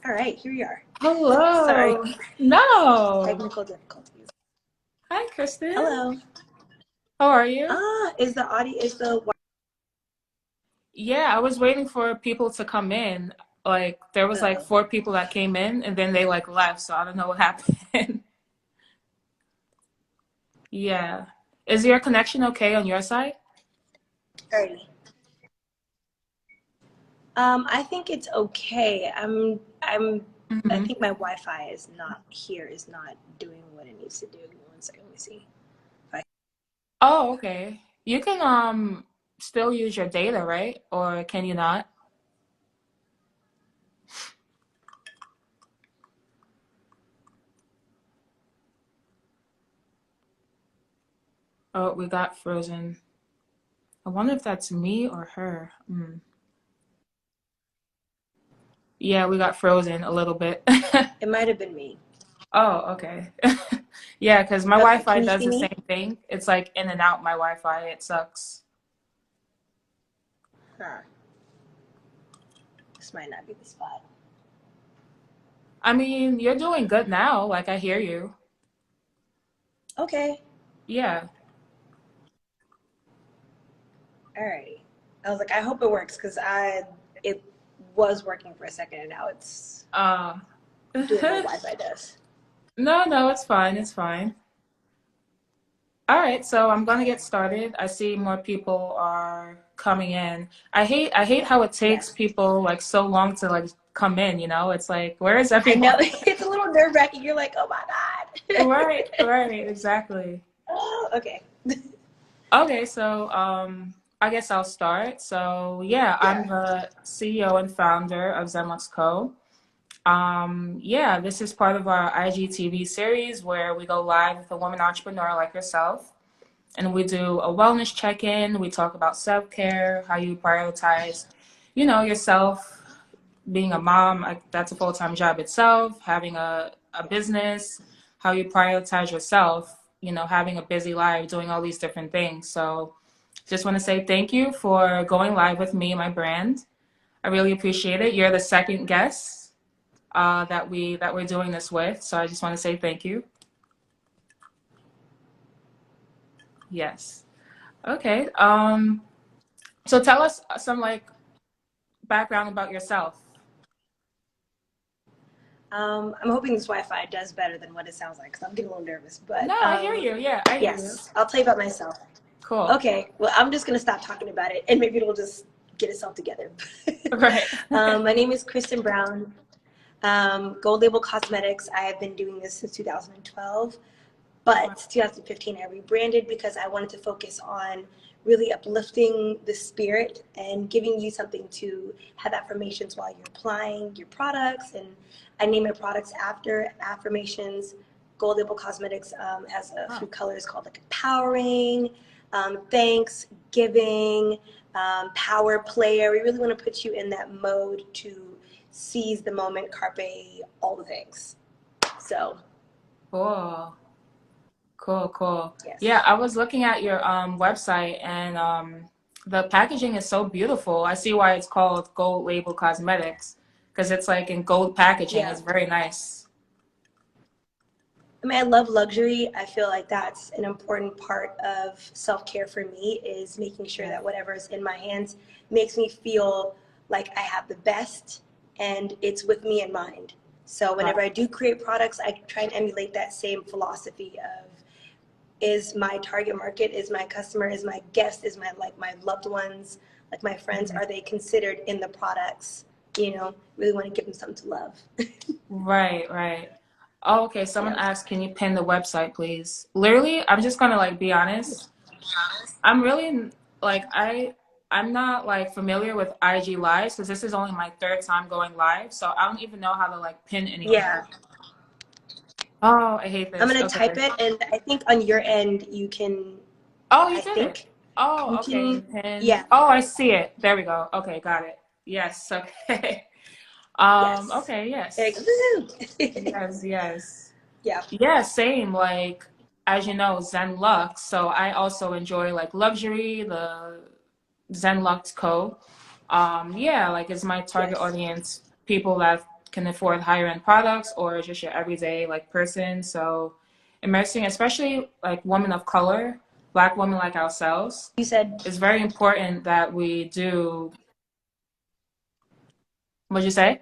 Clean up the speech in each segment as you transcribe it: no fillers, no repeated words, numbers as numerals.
All right, here we are. Sorry, Hello. No. technical difficulties. Hi, Kristen. Hello. How are you? Is the audio is the Yeah, I was waiting for people to come in. Like, there was like uh four people that came in and then they like left, so I don't know what happened. Yeah. Is your connection okay on your side? Alrighty. I think it's okay. I Hmm. think my Wi-Fi is not here, is not doing what it needs to do. Give me one second, let me see. If Oh, okay. You can still use your data, right? Or can you not? Oh, we got frozen. I wonder if that's me or her. Hmm. Yeah, we got frozen a little bit. it might have been me. Oh, okay. Yeah, because my Okay, Wi-Fi can you does see the me? same thing. It's like in and out my Wi-Fi. It sucks. Huh. This might not be the spot. I mean, you're doing good now. Like I hear you. Okay. Yeah. Alrighty. I was like, I hope it works because I it was working for a second and now it's Uh, doing what Wi-Fi does. no, no, it's fine. It's fine. All right, so I'm gonna get started. I see more people are coming in. I hate how it takes Yes. people like so long to like come in, you know? It's like, where is I know everyone? it's a little nerve-wracking. You're like, oh my Right, God. right, exactly. Oh, okay. Okay, so I guess I'll start. So yeah, I'm Yeah. the CEO and founder of ZenLuxCo. Yeah, this is part of our IGTV series where we go live with a woman entrepreneur like yourself, and we do a wellness check-in. We talk about self-care, how you prioritize, yourself, being a mom. That's a full-time job itself. Having a business, how you prioritize yourself. Having a busy life, doing all these different things. So. Just want to say thank you for going live with me and my brand. I really appreciate it. You're the second guest that we're doing this with, so I just want to say thank you. Yes. Okay. So tell us some like background about yourself. I'm hoping this Wi-Fi does better than what it sounds like because I'm getting a little nervous. But No, I hear you. Yeah, I hear you. yes, I'll tell you about myself. Cool. Okay. Well, I'm just gonna stop talking about it, and maybe it'll just get itself together. Right. My name is Kristen Brown. Gold Label Cosmetics. I have been doing this since 2012. Wow. But 2015, I rebranded because I wanted to focus on really uplifting the spirit and giving you something to have affirmations while you're applying your products. And I name my products after affirmations. Gold Label Cosmetics has a Wow. few colors called like empowering, thanks, giving, power player. We really want to put you in that mode to seize the moment, carpe, all the things. So, Cool. Cool, cool. Yeah, yes. I was looking at your website and the packaging is so beautiful. I see why it's called Gold Label Cosmetics because it's like in gold packaging. Yeah. It's very nice. I mean, I love luxury. I feel like that's an important part of self-care for me is making sure Yeah. that whatever is in my hands makes me feel like I have the best and it's with me in mind. So Right. whenever I do create products, I try and emulate that same philosophy of is my target market, is my customer, is my guest, is my loved ones, like my friends, Mhm. are they considered in the products? Really want to give them something to love. Right, right. Oh, okay. Someone Yeah. asked, can you pin the website, please? Literally, I'm just gonna like be honest. I'm really like I'm not like familiar with IG lives because this is only my third time going live, so I don't even know how to like pin anything. Yeah. Oh, I hate I'm this. gonna type Okay. it, and I think on your end you can. Oh, you I did it. think you Oh, okay. can. And pin. Yeah. Oh, I see it. There we go. Okay, got it. Yes. Okay. Yes. Okay. There Yes. you go. Yes. Yes. Yeah. Yeah. Same. Like, as you know, Zen Lux. So I also enjoy like luxury, the ZenLuxCo. Yeah, like it's my target Yes. audience, people that can afford higher end products or just your everyday like person. So immersing, especially like women of color, Black women like ourselves, You said, it's very important that we do. What'd you say?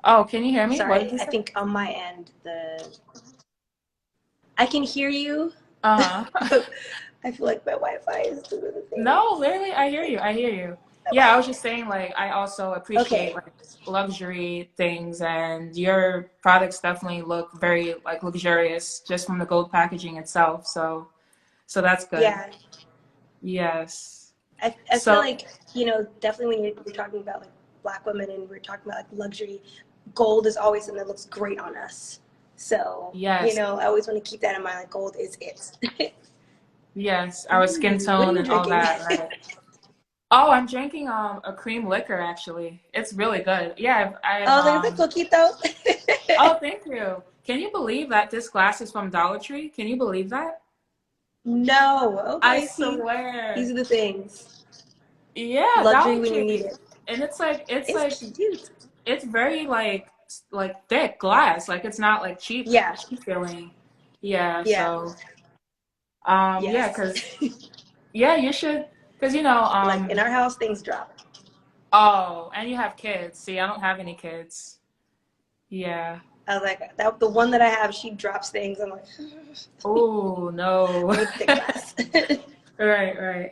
Oh, can you hear me? What did sorry, you I say? think on my end, I can hear you, Uh-huh. but I feel like my Wi-Fi is doing the thing. No, literally, I hear you. I hear you. Yeah, I was just saying, like, I also appreciate Okay, like luxury things, and your products definitely look very like luxurious just from the gold packaging itself. So that's good. yeah, Yes. I feel So like, definitely when you're talking about like Black women and we're talking about like luxury, gold is always something that looks great on us. So, yes, I always want to keep that in mind. Like gold is it. yes, our skin Ooh, what are tone you and all drinking? that, right? Oh, I'm drinking a cream liquor actually. It's really good. Yeah, I've I was like, is that Oh, coquito? thank you. Can you believe that this glass is from Dollar Tree? Can you believe that? No. I Okay, see, these swear. are the things. Yeah, Luxury Dollar when you need Tree. it. And it's It's like cute. it's very like thick glass. Like it's not like Yeah. cheap feeling. Yeah, Yeah. so yeah, Yes. 'cause yeah, you should, 'cause Like in our house, things drop. oh, and you have kids. See, I don't have any kids. Yeah. I was like, that the one that I have, she drops things. I'm like, Oh, no. I need the thick glass. Right, right.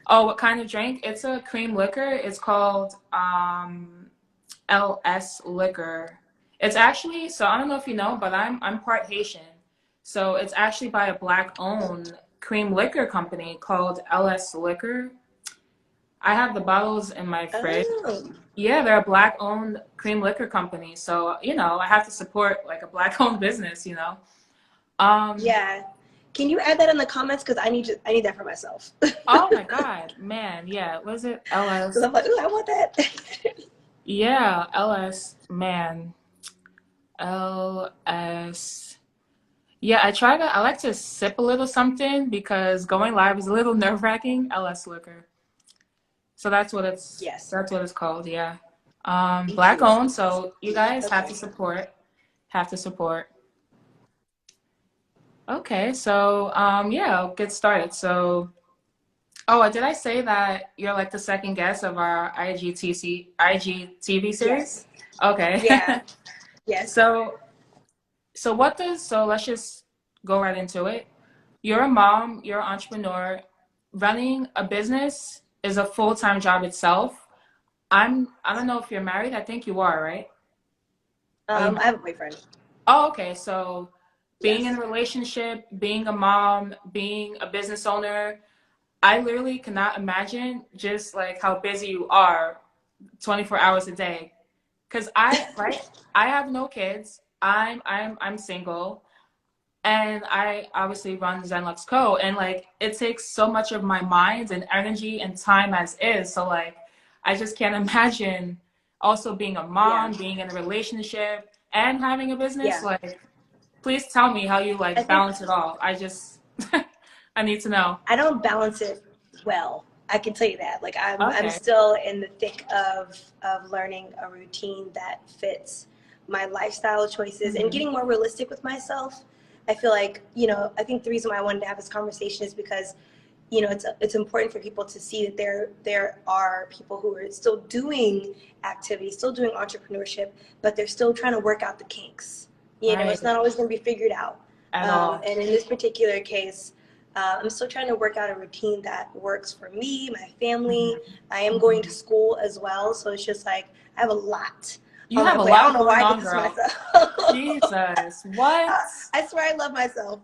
Oh, what kind of drink? It's a cream liquor. It's called LS liquor. It's actually, so I don't know if you know, but I'm part Haitian. So it's actually by a black owned cream liquor company called LS Liquor. I have the bottles in my fridge. Oh, Yeah, they're a black owned cream liquor company. So, I have to support like a black owned business. Um, yeah. Can you add that in the comments? Because I need that for myself. oh my God, man, yeah. Was it Because LS? I'm like, ooh, I want that. Yeah, LS, man. LS. Yeah, I like to sip a little something because going live is a little nerve-wracking. LS Liquor. So Yes. that's what it's called, yeah. Black Beaches. owned, so you guys have to Okay. support. Have to support. Okay, so yeah, I'll get started. So oh, did I say that you're like the second guest of our IGTV series? Yes. Okay. Yeah. Yes. So so let's just go right into it. You're a mom, you're an entrepreneur. Running a business is a full-time job itself. I don't know if you're married. I think you are, right? Are you I have a boyfriend. Oh, okay. So being in Yes. a relationship, being a mom, being a business owner, I literally cannot imagine just like how busy you are 24 hours a day. Cause right, I have no kids. I'm single. And I obviously run ZenLuxCo, and like it takes so much of my mind and energy and time as is. So like I just can't imagine also being a Yeah. mom, being in a relationship, and having a business. Yeah. Like, please tell me how you I like think balance it all. I just I need to know. I don't balance it well. I can tell you that. Like I'm Okay. still in the thick of learning a routine that fits my lifestyle choices and Hmm. getting more realistic with myself. I feel like, I think the reason why I wanted to have this conversation is because, it's important for people to see that there are people who are still doing activities, still doing entrepreneurship, but they're still trying to work out the kinks. Right. It's not always going to be figured out. At all. And in this particular case, I'm still trying to work out a routine that works for me, my Hmm. family. I am going to Hmm. school as well, so it's just like I have a lot You on my have a plate. I don't lot know why going I did on, this to girl. myself. Jesus. What? I swear I love myself.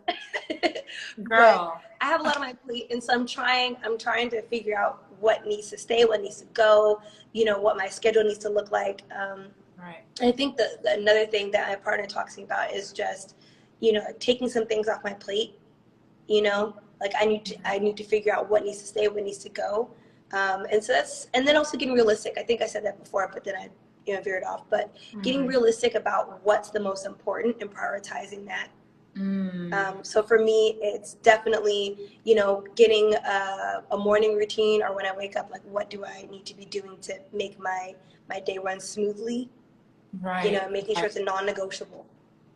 But Girl. I have a lot on my plate, and so I'm trying to figure out what needs to stay, what needs to go, what my schedule needs to look like. Right. I think another thing that my partner talks to me about is just, taking some things off my plate, like I need to figure out what needs to stay, what needs to go. And then also getting realistic. I think I said that before, but then I, veered off. But getting Hmm. realistic about what's the most important and prioritizing that. So for me, it's definitely, getting a morning routine, or when I wake up, like what do I need to be doing to make my day run smoothly, Right. making sure it's a non-negotiable.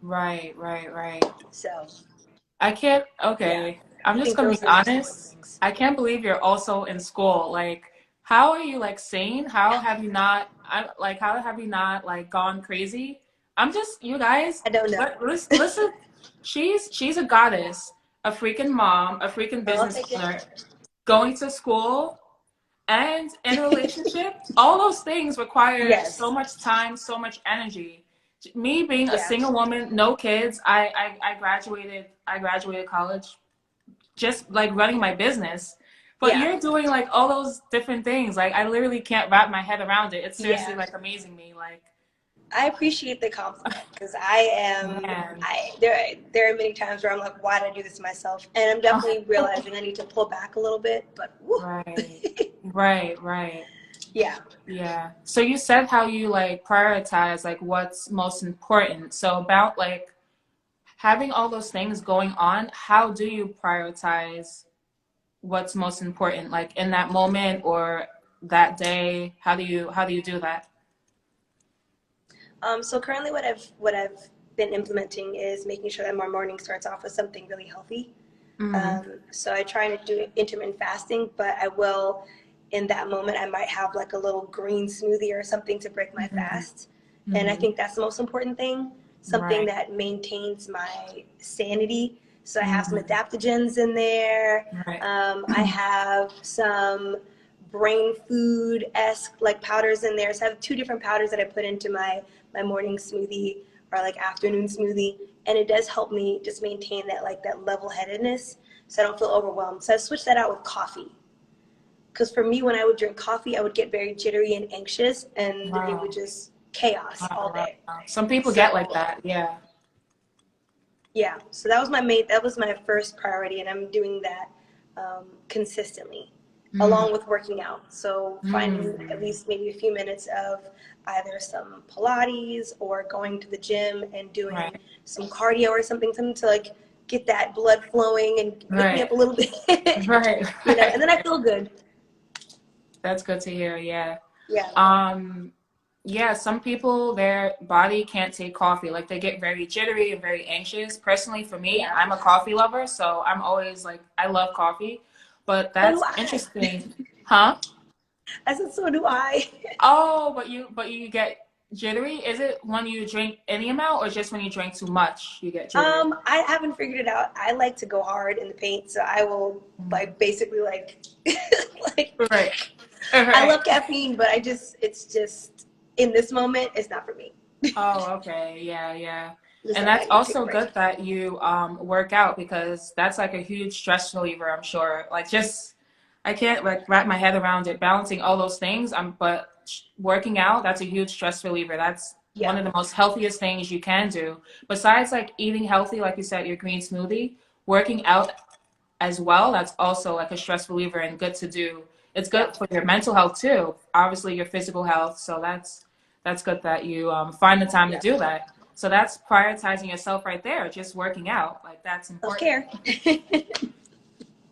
Right, right, right. So I can't, yeah, okay. I'm I just think gonna those be are the most important honest. things. I can't believe you're also in school. Like, how are you like sane? How have you not, how have you not like gone crazy? I'm just, you guys, I don't know. listen. She's a goddess, a freaking mom, a freaking Oh, I'll business take owner, it. going to school and in a relationship. All those things require so Yes. much time, so much energy. Me being a Yeah. single woman, no kids, I graduated college just like running my business. But Yeah. you're doing like all those different things. Like I literally can't wrap my head around it. It's seriously Yeah. like amazing me. Like I appreciate the compliment, because I am. man. There are many times where I'm like, why did I do this to myself? And I'm definitely realizing I need to pull back a little bit. But woo. Right. Right, right. Yeah. Yeah. So you said how you like prioritize like what's most important. So about like having all those things going on, how do you prioritize what's most important like in that moment or that day? How do you do that? So currently, what I've been implementing is making sure that my morning starts off with something really healthy. Mhm. So I try to do intermittent fasting, but I will, in that moment, I might have like a little green smoothie or something to break my Mhm. fast. And I Mhm. think that's the most important thing, something Right. that maintains my sanity. So I have some Mhm. adaptogens in there. Right. I have some brain food-esque like powders in there. So I have two different powders that I put into my morning smoothie or like afternoon smoothie, and it does help me just maintain that level-headedness, so I don't feel overwhelmed. So I switched that out with coffee, because for me, when I would drink coffee, I would get very jittery and anxious, and it would Wow. just chaos all Wow, wow, day. wow. Some people get like So that. Yeah. yeah, so that was my first priority, and I'm doing that consistently, Mm. along with working out. So finding at Mm. least maybe a few minutes of either some Pilates or going to the gym and doing Right. some cardio or something to like get that blood flowing and wake me Right. up a little bit, Right. and Right. then I feel good. That's good to hear. Yeah. Yeah, Um, yeah, some people, their body can't take coffee. Like they get very jittery and very anxious. Personally, for me, yeah. I'm a coffee lover, so I'm always like, I love coffee. But So do that's I. interesting. Huh? I said, so do I. Oh, but you get jittery? Is it when you drink any amount or just when you drink too much you get jittery? I haven't figured it out. I like to go hard in the paint, so I will Mm. like basically like like Right. I Right. love caffeine, but it's just in this moment, it's not for me. Oh, okay. Yeah, yeah. Just And like that's I need to take a also break. good that you work out because that's like a huge stress reliever, I'm sure. Like just I can't like wrap my head around it, balancing all those things. But working out, that's a huge stress reliever. That's one Yeah, of the most healthiest things you can do. Besides like eating healthy, like you said, your green smoothie, working out as well, that's also like a stress reliever and good to do. It's yeah, good for your mental health too. Obviously, your physical health. So that's good that you find the time to yeah. do that. So that's prioritizing yourself right there. Just working out, like that's Self important. care. it's,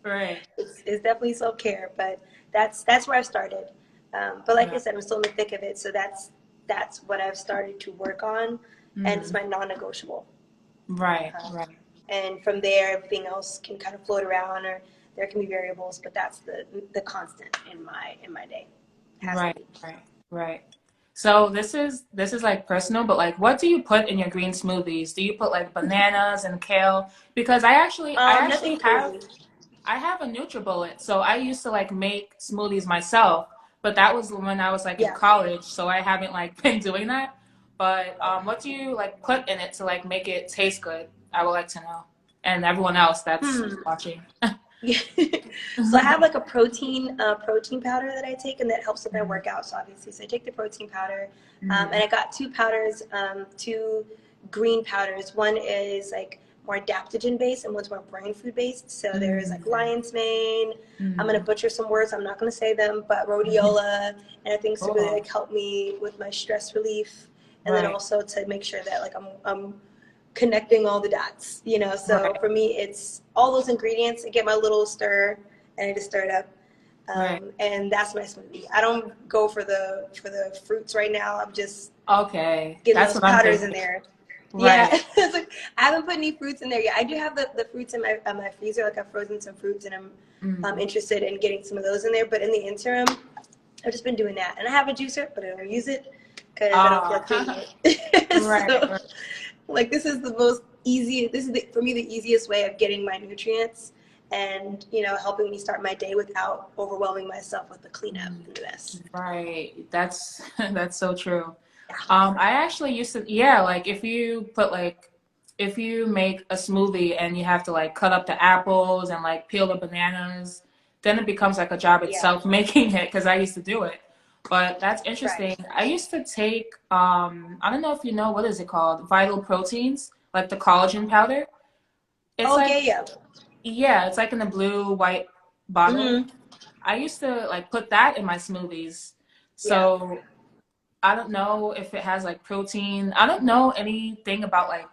Right. it's definitely self care, but that's where I've started. But like I Yeah. said, I'm still in the thick of it, so that's what I've started to work on, and it's Mm. my non-negotiable. Right. Um, Right. and from there, everything else can kind of float around, or there can be variables, but that's the constant in my day. Has to Right. be. Right. Right. So this is like personal, but like, what do you put in your green smoothies? Do you put like bananas and kale? Because I actually Nothing have crazy. I have a NutriBullet, so I used to like make smoothies myself, but that was when I was like in Yeah. college, so I haven't like been doing that. But what do you like put in it to like make it taste good? I would like to know, and everyone else that's Hmm. watching. Yeah. So I have like a protein powder that I take, and that helps with my workouts, obviously. So I take the protein powder, and Mm, I got two powders, two green powders. One is like more adaptogen based, and one's more brain food based. So there's like mm, lion's mane. I'm gonna mm. butcher some words. I'm not gonna say them, but rhodiola, and I think to really Oh, like help me with my stress relief, and then right. also to make sure that like I'm connecting all the dots, you know. So Right. for me, it's all those ingredients. I get my little stir, and I just stir it up, Right. and that's my smoothie. I don't go for the fruits right now. I'm just Okay. getting That's those what I'm powders in thinking. there. Yeah, Right. it's like, I haven't put any fruits in there yet. I do have the fruits in my freezer. Like I've frozen some fruits, and I'm Mm. interested in getting some of those in there. But in the interim, I've just been doing that. And I have a juicer, but I don't use it because I don't feel like doing Ah. it. Right. So, Right. like, this is the most easy, this is for me the easiest way of getting my nutrients and, you know, helping me start my day without overwhelming myself with the cleanup Mm. and the mess. Right. That's that's so true. Yeah. I actually used to, yeah, like if you make a smoothie and you have to like cut up the apples and like peel the bananas, then it becomes like a job Yeah. itself making it because I used to do it. But that's Right. interesting. I used to take I don't know if you know, what is it called? Vital proteins, like the collagen powder. It's Oh, yeah, like, yeah. yeah, it's like in a blue white bottle. Mm-hmm. I used to like put that in my smoothies. Yeah. So I don't know if it has like protein. I don't know anything about like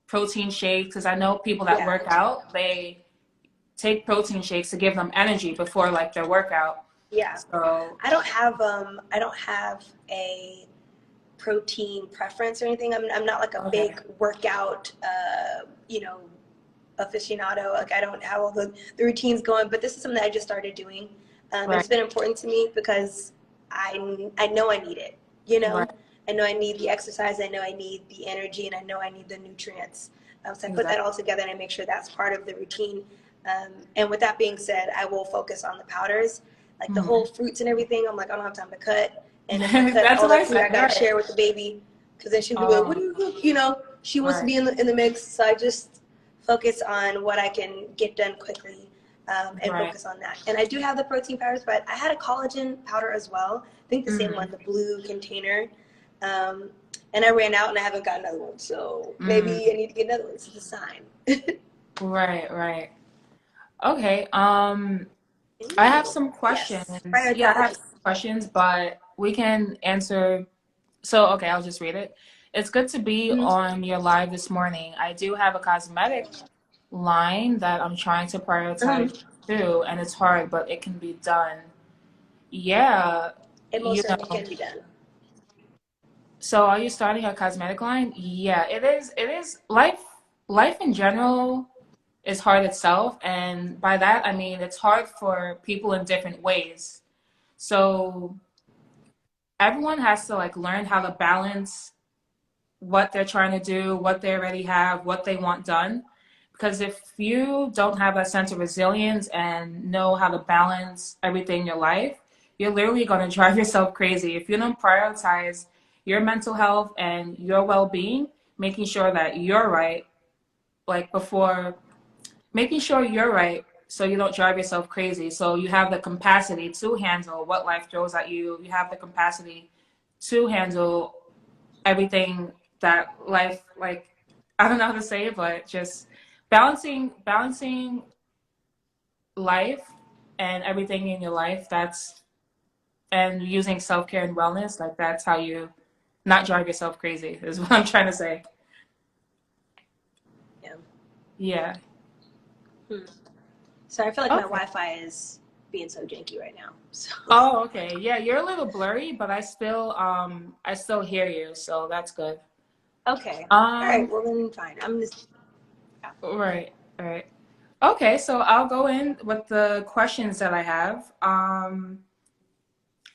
protein shakes because I know people that Yeah. work out, they take protein shakes to give them energy before like their workout. Yeah. So, I don't have a protein preference or anything. I'm not like a okay. big workout, you know, aficionado. Like I don't have all the routines going, but this is something that I just started doing. And Right, it's been important to me because I know I need it. You right, know, I know I need the exercise. I know I need the energy, and I know I need the nutrients. So I put that exactly. all together, and I make sure that's part of the routine. And with that being said, I will focus on the powders, like the whole Hmm. fruits and everything. I'm like, I don't have time to cut, and if I cut That's all what I that fruit, I said, gotta right. share with the baby, because then she'll be like, "What Oh, do you cook?" You know, she wants to right. be in the mix. So I just focus on what I can get done quickly, and Right. focus on that. And I do have the protein powders, but I had a collagen powder as well. I think the same Mm, one, the blue container. Um, and I ran out and I haven't got another one. So mm, maybe I need to get another one. It's a sign. right, right. Okay. I have Ooh, some yes. questions. Yeah, I have Prioritize. some questions, but we can answer. So, okay, I'll just read it. It's good to be Mhm. on your live this morning. I do have a cosmetic line that I'm trying to prioritize Mhm. too, and it's hard, but it can be done. Yeah, It most you certainly know. can be done. So, are you starting a cosmetic line? Yeah, it is. It is life. Life in general is hard itself, and by that I mean it's hard for people in different ways. So everyone has to like learn how to balance what they're trying to do, what they already have, what they want done. Because if you don't have that sense of resilience and know how to balance everything in your life, you're literally going to drive yourself crazy. If you don't prioritize your mental health and your well being, making sure that you're right, like before, making sure you're right so you don't drive yourself crazy. So you have the capacity to handle what life throws at you. You have the capacity to handle everything that life, like, I don't know how to say it, but just balancing life and everything in your life, that's, and using self-care and wellness, like that's how you not drive yourself crazy is what I'm trying to say. Yeah. Yeah. Hmm. So I feel like my Okay. Wi-Fi is being so janky right now. So Oh, okay. Yeah, you're a little blurry, but I still hear you, so that's good. okay. All right. Um Well then, fine. I'm just. Yeah. right, right. Okay, so I'll go in with the questions that I have.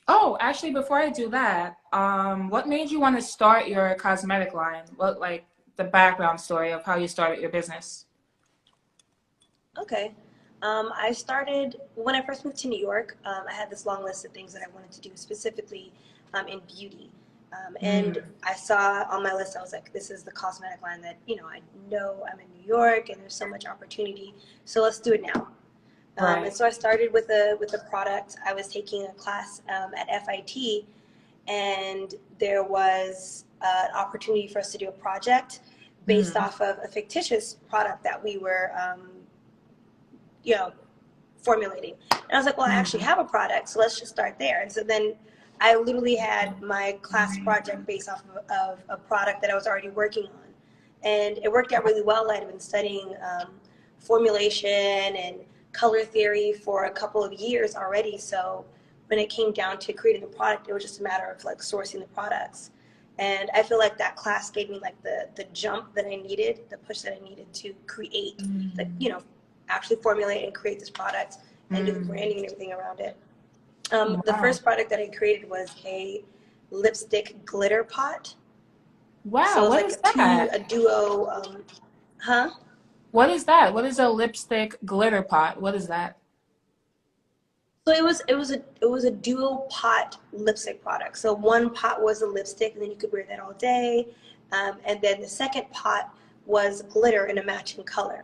Oh, actually, before I do that, what made you want to start your cosmetic line? What, like, the background story of how you started your business? Okay. I started when I first moved to New York. I had this long list of things that I wanted to do, specifically in beauty. And Mm, I saw on my list, I was like, this is the cosmetic line that, you know I'm in New York and there's so much opportunity. So let's do it now. And right. so I started with a product. I was taking a class at FIT, and there was an opportunity for us to do a project based Mm, off of a fictitious product that we were you know, formulating. And I was like, well, I actually mm, have a product, so let's just start there. And so then I literally had my class project based off of a product that I was already working on. and it worked out really well. I'd been studying formulation and color theory for a couple of years already. So when it came down to creating a product, it was just a matter of like sourcing the products. And I feel like that class gave me like the jump that I needed, the push that I needed to create, like, you know, actually formulate and create this product and do the branding and everything around it. The first product that I created was a lipstick glitter pot. Wow, So it was what like is that? a duo, huh? What is that? What is a lipstick glitter pot? What is that? So it was a dual pot lipstick product. So one pot was a lipstick, and then you could wear that all day. And then the second pot was glitter in a matching color.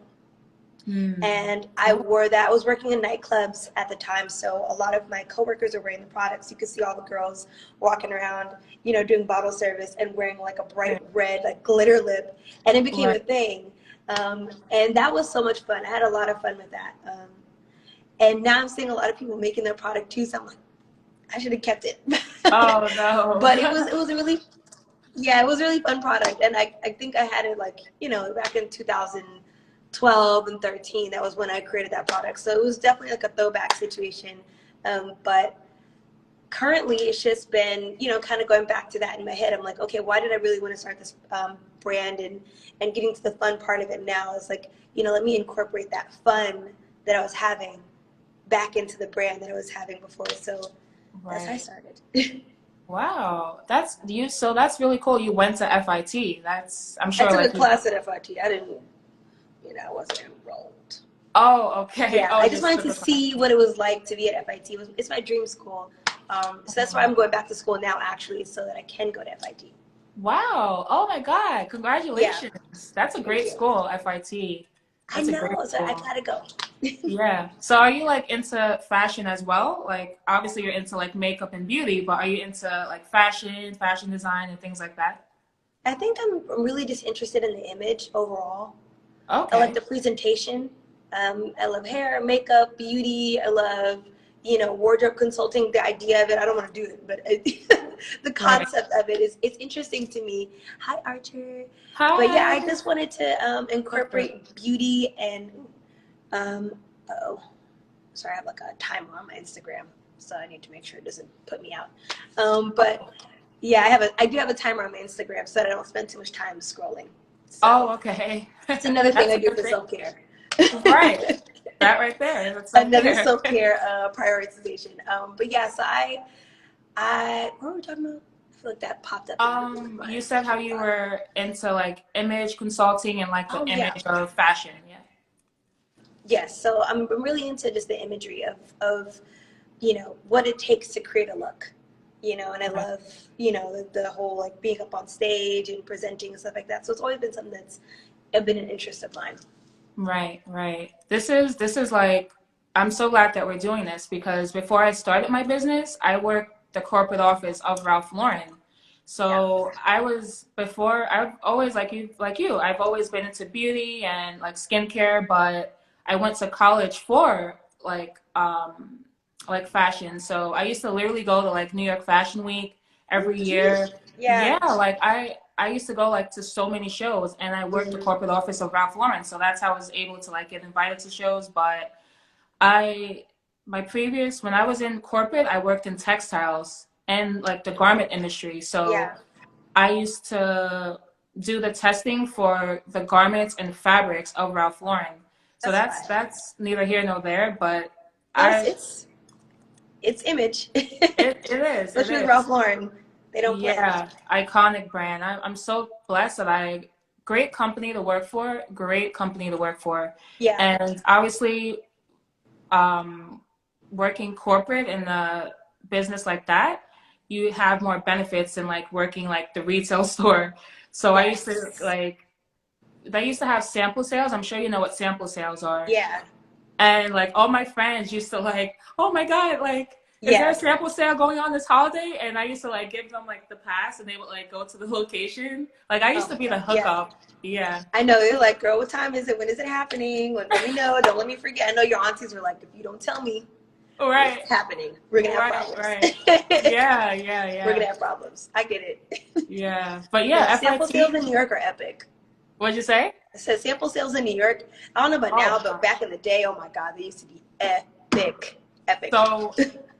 And I wore that. I was working in nightclubs at the time, so a lot of my coworkers are wearing the products. You could see all the girls walking around, you know, doing bottle service and wearing like a bright red, like glitter lip, and it became a thing. And that was so much fun. I had a lot of fun with that. And now I'm seeing a lot of people making their product too, so I'm like, I should have kept it. Oh no. But it was a really, yeah, it was a really fun product, and I think I had it like, you know, back in 2012 and 13. That was when I created that product, so it was definitely like a throwback situation. But currently, it's just been, you know, kind of going back to that in my head. I'm like, okay, why did I really want to start this brand, and getting to the fun part of it now is like, you know, let me incorporate that fun that I was having back into the brand that I was having before. So that's how I started. Wow, that's you. So that's really cool. You went to FIT. That's I'm I sure took like a class at FIT. I didn't, you know, I wasn't enrolled. Oh, okay. Yeah, Oh, I just just wanted took to a class. see what it was like to be at FIT. It's my dream school. So that's why I'm going back to school now, actually, so that I can go to FIT. Wow. Oh my God. Yeah, Congratulations. That's a thank great you. school, FIT. I That's a great know, so I school. gotta go. Yeah. So are you like into fashion as well? Like obviously you're into like makeup and beauty, but are you into like fashion design and things like that? I think I'm really just interested in the image overall. I like Okay. the presentation. I love hair, makeup, beauty. I love, you know, wardrobe consulting. The idea of it, I don't want to do it, but the Right. concept of it is it's interesting to me. Hi, Archer. But yeah, Hi. I just wanted to What's up? incorporate beauty and um, oh, sorry, I have like a timer on my Instagram, so I need to make sure it doesn't put me out. But yeah, I do have a timer on my Instagram so that I don't spend too much time scrolling. So Oh, okay. it's another thing That's I a do good for thing. self-care. Right. That right there. That's Another self-care. self-care prioritization. But yeah, so what were we talking about? I feel like that popped up in You my said how train of you thought. were into like image consulting and like the Oh yeah, image of fashion. Yeah. yes. So I'm really into just the imagery of you know what it takes to create a look. You know, and I Right. love, you know, the whole like being up on stage and presenting and stuff like that. So it's always been something that's been an interest of mine. Right, right. This is like I'm so glad that we're doing this because before I started my business, I worked the corporate office of Ralph Lauren. Yeah. So I was before I've always like you, I've always been into beauty and like skincare, but I went to college for like fashion. So I used to literally go to like New York Fashion Week Oh, every year. geez. Yeah. Yeah, like I used to go like to so many shows and I worked the Mhm. corporate office of Ralph Lauren. So that's how I was able to like get invited to shows. But I my previous when I was in corporate, I worked in textiles and like the garment industry. So Yeah. I used to do the testing for the garments and fabrics of Ralph Lauren. So That's that's neither here nor there, but no, I it's image, it especially with Ralph is. Lauren. They don't play. Yeah, iconic brand. I'm so blessed that great company to work for, great company to work for. Yeah. And obviously, um, working corporate in a business like that, you have more benefits than like working like the retail store. So I used to Yes. like, they used to have sample sales. I'm sure you know what sample sales are. Yeah. And like all my friends used to like, oh my God, like, is there a Yes. sample sale going on this holiday? And I used to like give them like the pass and they would like go to the location. Like I used Oh to my be the God. Yeah. hookup. Yeah. I know. They're like, girl, what time is it? When is it happening? Let me know. Don't let me forget. I know your aunties were like, if you don't tell me it's Right. happening, we're gonna have Right. problems. Right. Yeah. Yeah. We're gonna Yeah. have problems. I get it. Yeah. But No, yeah, sample sales FIT. in New York are epic. What'd you say? It says sample sales in New York. I don't know about now, Oh, but back in the day, oh my God, they used to be epic. Epic. so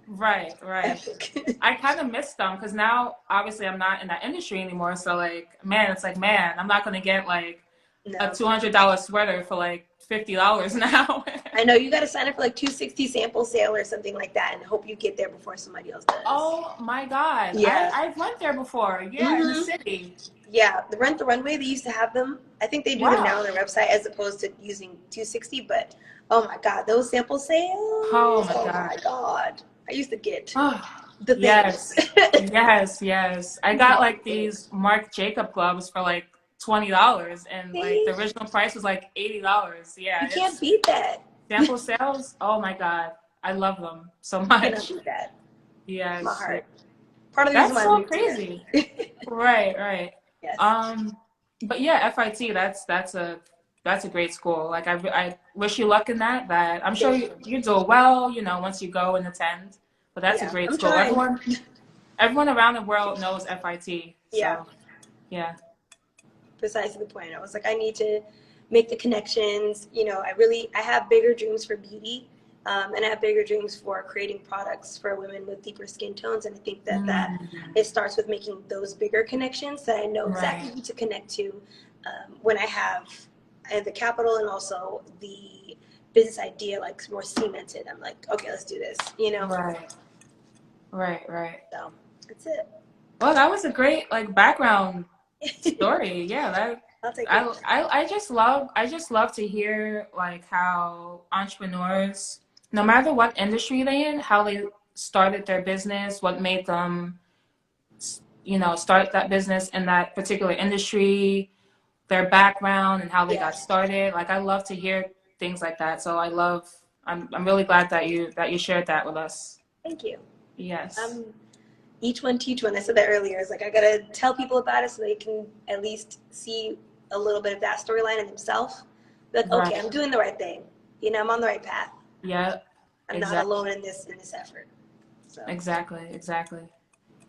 right, right. Epic. I kind of miss them because now obviously I'm not in that industry anymore. So like, man, it's like, man, I'm not gonna get like a No. $200 sweater for like $50 now. I know you got to sign up for like 260 sample sale or something like that and hope you get there before somebody else does. Oh my God, Yeah. I've went there before. Yeah, in the Mm-hmm. city. Yeah, the Rent the Runway, they used to have them. I think they do them now Wow. on their website as opposed to using 260. But oh my God, those sample sales! Oh my Oh God. my God, I used to get Oh, the things. yes, yes, yes. I got like these Marc Jacob gloves for like $20, and like See, the original price was like $80. you Yeah, can't it's beat that. sample sales. Oh my God, I love them so You cannot much. beat that. My Yes, yeah. heart. Part of the reason That's why I so moved here. crazy. Right, right. Yes. Um, but yeah, FIT. That's a great school. Like I wish you luck in that. That I'm sure Thank you. you do well. You know, once you go and attend. But that's a Yeah, great I'm school. trying. Everyone around the world knows FIT. Yeah, So yeah, precisely the point. I was like, I need to make the connections. You know, I have bigger dreams for beauty, and I have bigger dreams for creating products for women with deeper skin tones. And I think that mm, it starts with making those bigger connections that I know exactly right. who to connect to when I have the capital and also the business idea like more cemented. I'm like, okay, let's do this. You know, Right, right, right. so that's it. Well, that was a great like background story. Yeah, that I'll take it. I just love to hear like how entrepreneurs, no matter what industry they in, how they started their business, what made them, you know, start that business in that particular industry, their background and how they got Yes, started. Like I love to hear things like that. So I'm really glad that you shared that with us. thank you. Yes. Each one teach one. I said that earlier. It's like I gotta tell people about it so they can at least see a little bit of that storyline in themselves. Like, okay, Right. I'm doing the right thing. You know, I'm on the right path. Yeah. I'm not Exactly. alone in this effort. So Exactly. Exactly.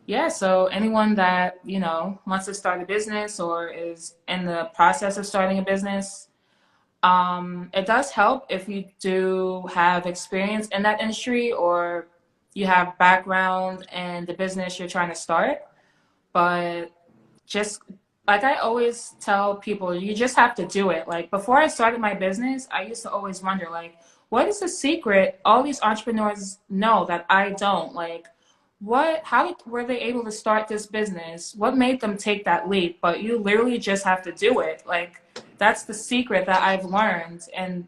Yeah, so anyone that, you know, wants to start a business or is in the process of starting a business, it does help if you do have experience in that industry or you have background in the business you're trying to start. But just like I always tell people, you just have to do it. Like before I started my business, I used to always wonder, like, what is the secret all these entrepreneurs know that I don't? Like, were they able to start this business? What made them take that leap? But you literally just have to do it. Like, that's the secret that I've learned. And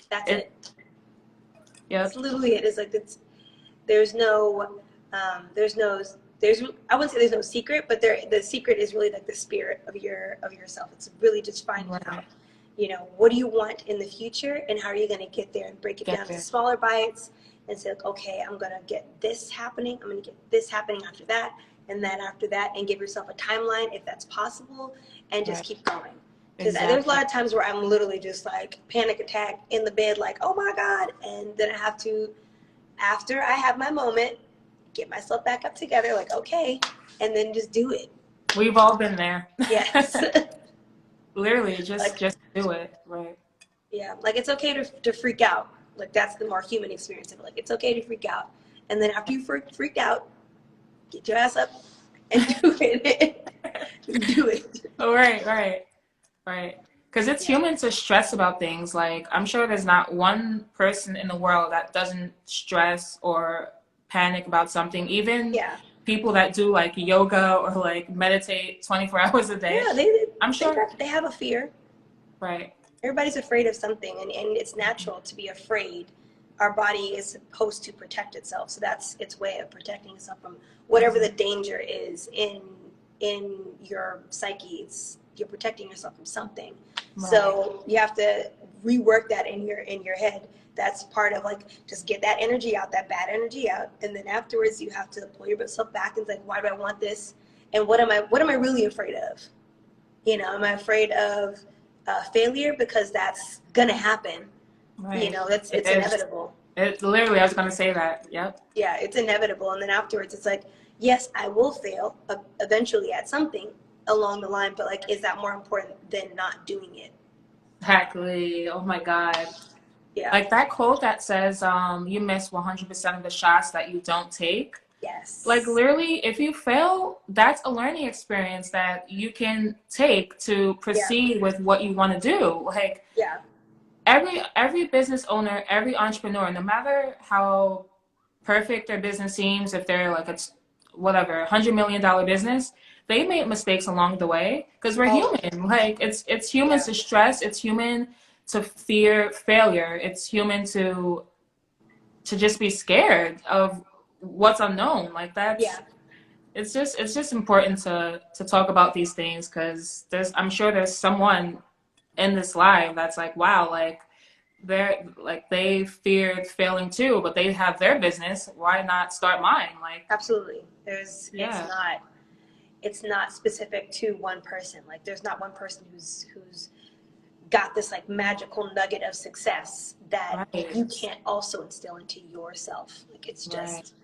that's it, it. That's yep, literally it. It's like there's no there's no there's I wouldn't say there's no secret, but the secret is really like the spirit of yourself. It's really just finding right, out, you know, what do you want in the future and how are you going to get there and break it get down to there. smaller bites and say, like, okay, I'm going to get this happening. I'm going to get this happening after that and then after that and give yourself a timeline if that's possible and just Right, keep going. Because there's a exactly. lot of times where I'm literally just like panic attack in the bed, like, oh my God. And then I have to, after I have my moment, get myself back up together, like, okay, and then just do it. We've all been there. Yes. Literally, Like, just do it. Right. yeah, like it's okay to freak out. Like that's the more human experience of it. Like it's okay to freak out. And then after you freaked out, get your ass up and do it. Do it. Oh, right, right. Right. Because it's Yeah. human to stress about things. Like, I'm sure there's not one person in the world that doesn't stress or panic about something. Even Yeah. people that do like yoga or like meditate 24 hours a day. Yeah, I'm sure. they have a fear. Right. Everybody's afraid of something and it's natural to be afraid. Our body is supposed to protect itself. So that's its way of protecting itself from whatever the danger is in your psyche. You're protecting yourself from something. Right. So you have to rework that in your head. That's part of like just get that energy out, that bad energy out, and then afterwards you have to pull yourself back and like, why do I want this? And what am I really afraid of? You know, am I afraid of failure because that's gonna happen? You Right. know, It it's is. inevitable. It literally, I was going to say that. Yep. Yeah, it's inevitable. And then afterwards, it's like, yes, I will fail eventually at something along the line, but like, is that more important than not doing it? Exactly. Oh my God. Yeah. Like that quote that says, you miss 100% of the shots that you don't take. Like Yes. literally, if you fail, that's a learning experience that you can take to Yeah. proceed with what you want to do. Like Yeah. every business owner, every entrepreneur, no matter how perfect their business seems, if they're like a whatever $100 million business, they make mistakes along the way because we're All the human. Like it's human Yeah. to stress, it's human to fear failure, it's human to just be scared of what's unknown. Like Yeah. that's it's just important to talk about these things because I'm sure there's someone in this live that's like, wow, like they feared failing too, but they have their business. Why not start mine? Like, Absolutely. yeah, It's not specific to one person. Like there's not one person who's got this like magical nugget of success that right, you can't also instill into yourself. Like it's right, just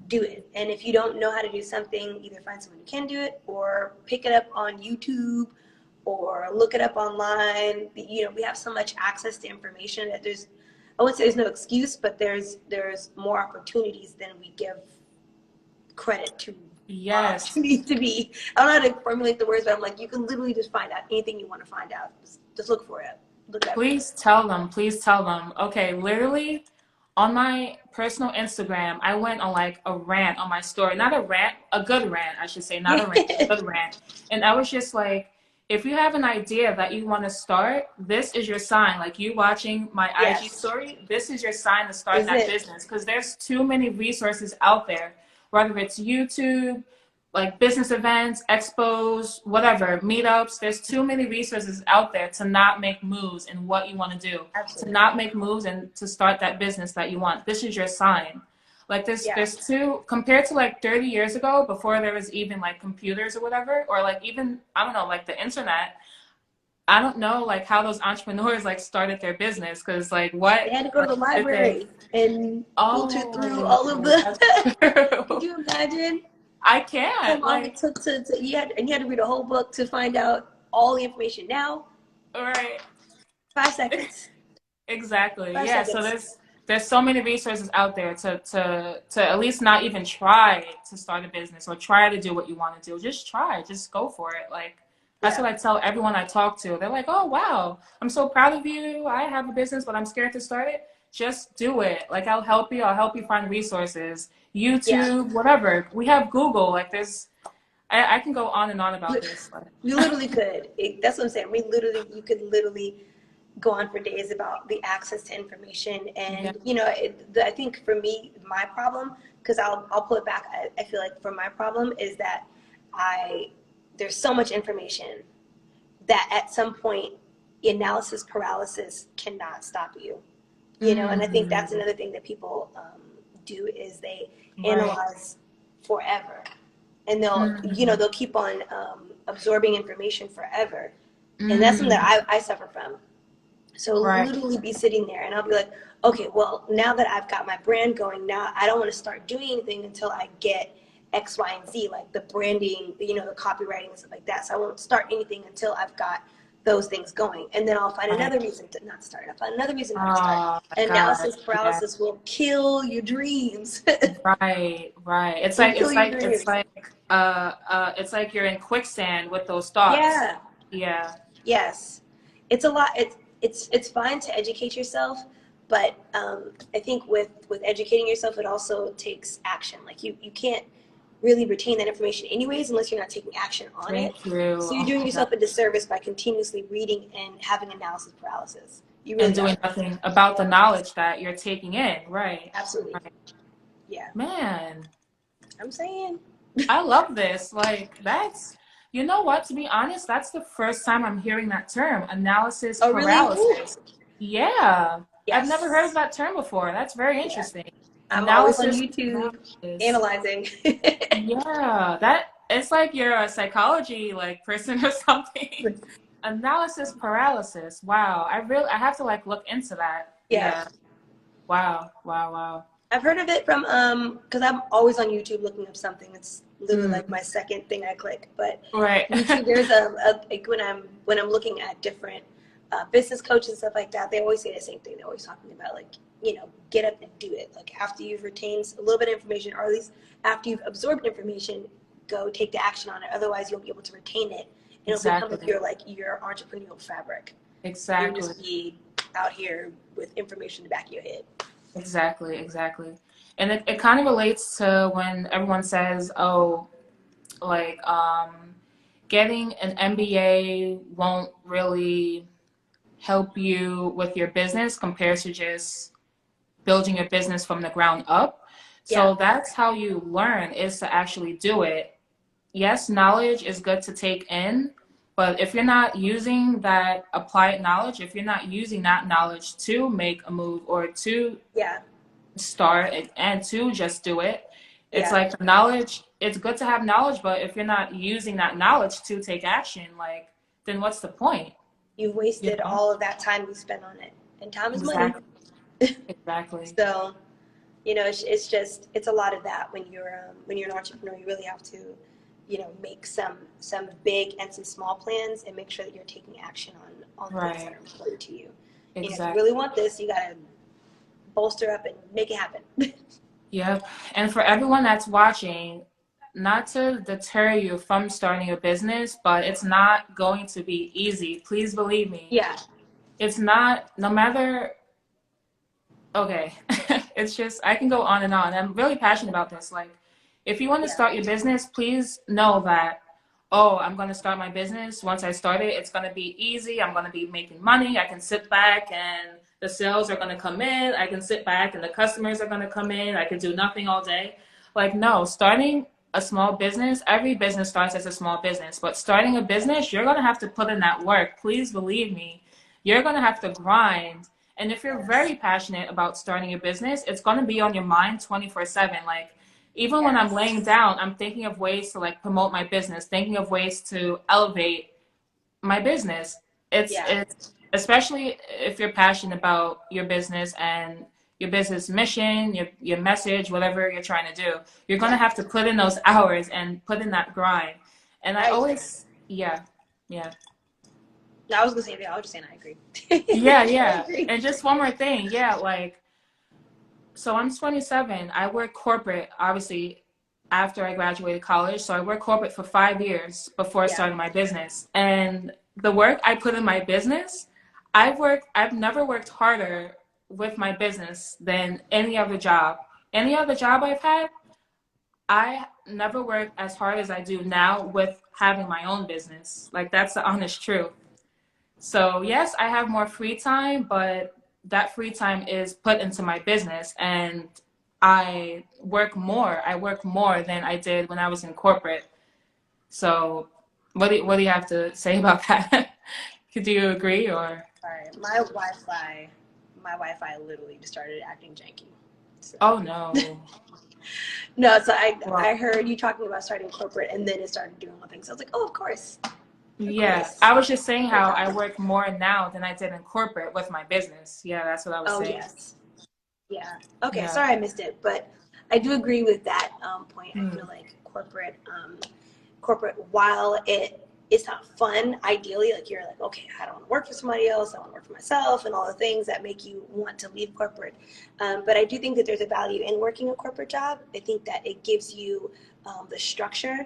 do it. And if you don't know how to do something, either find someone who can do it or pick it up on YouTube or look it up online. You know, we have so much access to information that I wouldn't say there's no excuse, but there's more opportunities than we give credit to. yes. Opportunities to be. I don't know how to formulate the words, but I'm like, you can literally just find out anything you want to find out. Just look for it. Look it up. Please tell them. Please tell them. Okay, literally on my personal Instagram, I went on like a rant on my story. Not a rant, a good rant, I should say, not a rant, a good rant. And I was just like, if you have an idea that you want to start, this is your sign. Like you watching my IG Yes. story, this is your sign to start Is that it? business because there's too many resources out there, whether it's YouTube, like business events, expos, whatever, meetups. There's too many resources out there to not make moves in what you want to do, to Absolutely. not make moves and to start that business that you want. This is your sign. Like Yeah. there's two compared to like 30 years ago before there was even like computers or whatever, or like even, I don't know, like the internet. I don't know like how those entrepreneurs like started their business because like They what had to go to like the did they? library and filter through Oh, all of the. that's Could true. you imagine I how can't long it like took you had to read a whole book to find out all the information. Now, right. 5 seconds. Exactly. Five Yeah. So seconds. there's so many resources out there to at least not even try to start a business or try to do what you want to do. Just try. Just go for it. Like that's Yeah. what I tell everyone I talk to. They're like, "Oh wow, I'm so proud of you. I have a business, but I'm scared to start it." Just do it. Like I'll help you. I'll help you find resources. Yeah. YouTube, whatever. We have Google. Like there's I can go on and on about this. Like, We literally could. That's what I'm saying. You could literally go on for days about the access to information. yeah. And, you know, I think for me, my problem, because I'll pull it back. I feel like for my problem is that there's so much information that at some point, analysis paralysis cannot stop you. You know, and I think that's Mm, another thing that people do is they right. analyze forever. And Mm, they'll keep on absorbing information forever. And that's something mm, that I suffer from. So right. literally be sitting there and I'll be like, okay, well, now that I've got my brand going, now I don't want to start doing anything until I get X, Y, and Z, like the branding, the copywriting and stuff like that. So I won't start anything until I've got those things going. And then I'll find Right. another reason to not start. I'll find another reason not to start. Oh my God. Analysis Yeah. paralysis will kill your dreams. Right. Right. It's Will like kill it's your like it's dreams. like it's like you're in quicksand with those thoughts. Yeah. Yeah. Yes, it's a lot. It's fine to educate yourself, but I think with educating yourself, it also takes action. Like you can't really retain that information anyways unless you're not taking action on it. Thank you. So you're Oh doing my God. yourself a disservice by continuously reading and having analysis paralysis. You And really doing are. nothing about the knowledge that you're taking in. Right. Absolutely. Right. Yeah. Man, I'm saying. I love this. Like that's you know what, to be honest, that's the first time I'm hearing that term, analysis Oh really? Ooh. paralysis. Yeah. I've never heard of Yes. that term before. That's very Yeah. interesting. I'm always on Analysis YouTube paralysis. analyzing. Yeah, that it's like you're a psychology like person or something. Analysis paralysis. Wow. I have to like look into that. Yeah. Yeah. Wow. Wow. Wow. I've heard of it from because I'm always on YouTube looking up something. literally like my second thing I click. But Right. YouTube, there's like when I'm looking at different business coaches and stuff like that, they always say the same thing. They're always talking about like, get up and do it. Like after you've retained a little bit of information, or at least after you've absorbed information, go take the action on it. Otherwise, you won't be able to retain it, and it'll become like your entrepreneurial fabric. Exactly. You just be out here with information to back of your head. Exactly. And it kind of relates to when everyone says, oh, like getting an MBA won't really help you with your business compared to just building your business from the ground up. So that's how you learn, is to actually do it. Yes, knowledge is good to take in, but if you're not using that applied knowledge, if you're not using that knowledge to make a move or to start and to just do it, it's like knowledge, it's good to have knowledge, but if you're not using that knowledge to take action, like, then what's the point? You've wasted all of that time you spent on it, and time is money. Exactly. So, it's a lot of that when you're an entrepreneur. You really have to, make some big and some small plans, and make sure that you're taking action on things that are important to you. If you really want this, you gotta bolster up and make it happen. Yep. And for everyone that's watching, not to deter you from starting a business, but it's not going to be easy. Please believe me. Yeah. It's not, no matter, okay. It's just, I can go on and on. I'm really passionate about this. Like, if you want to start your business, please know that, oh, I'm going to start my business. Once I start it, it's going to be easy. I'm going to be making money. I can sit back and the sales are going to come in. I can sit back and the customers are going to come in. I can do nothing all day. Like, no, starting a small business, every business starts as a small business, but starting a business, you're going to have to put in that work. Please believe me. You're going to have to grind. And if you're very passionate about starting a business, it's going to be on your mind 24/7. Like, even when I'm laying down, I'm thinking of ways to like promote my business, thinking of ways to elevate my business. It's especially if you're passionate about your business and your business mission, your message, whatever you're trying to do, you're going to have to put in those hours and put in that grind. And I always, No, I was gonna say, I was just saying I agree. Yeah. And just one more thing. Yeah, like, so I'm 27. I worked corporate, obviously, after I graduated college. So I worked corporate for 5 years before starting my business. And the work I put in my business, I've never worked harder with my business than any other job. Any other job I've had, I never worked as hard as I do now with having my own business. Like, that's the honest truth. So yes, I have more free time, but that free time is put into my business, and I work more. I work more than I did when I was in corporate. So what do you have to say about that? Do you agree or? Sorry, my Wi-Fi literally just started acting janky. So. Oh no. No, so I heard you talking about starting corporate, and then it started doing one thing. So I was like, oh, of course. Yeah, I was just saying how I work more now than I did in corporate with my business. Yeah, that's what I was saying. Yes. Yeah. Okay, sorry I missed it, but I do agree with that point. I feel like corporate, while it's not fun, ideally, like you're like, okay, I don't want to work for somebody else, I want to work for myself, and all the things that make you want to leave corporate. But I do think that there's a value in working a corporate job. I think that it gives you the structure.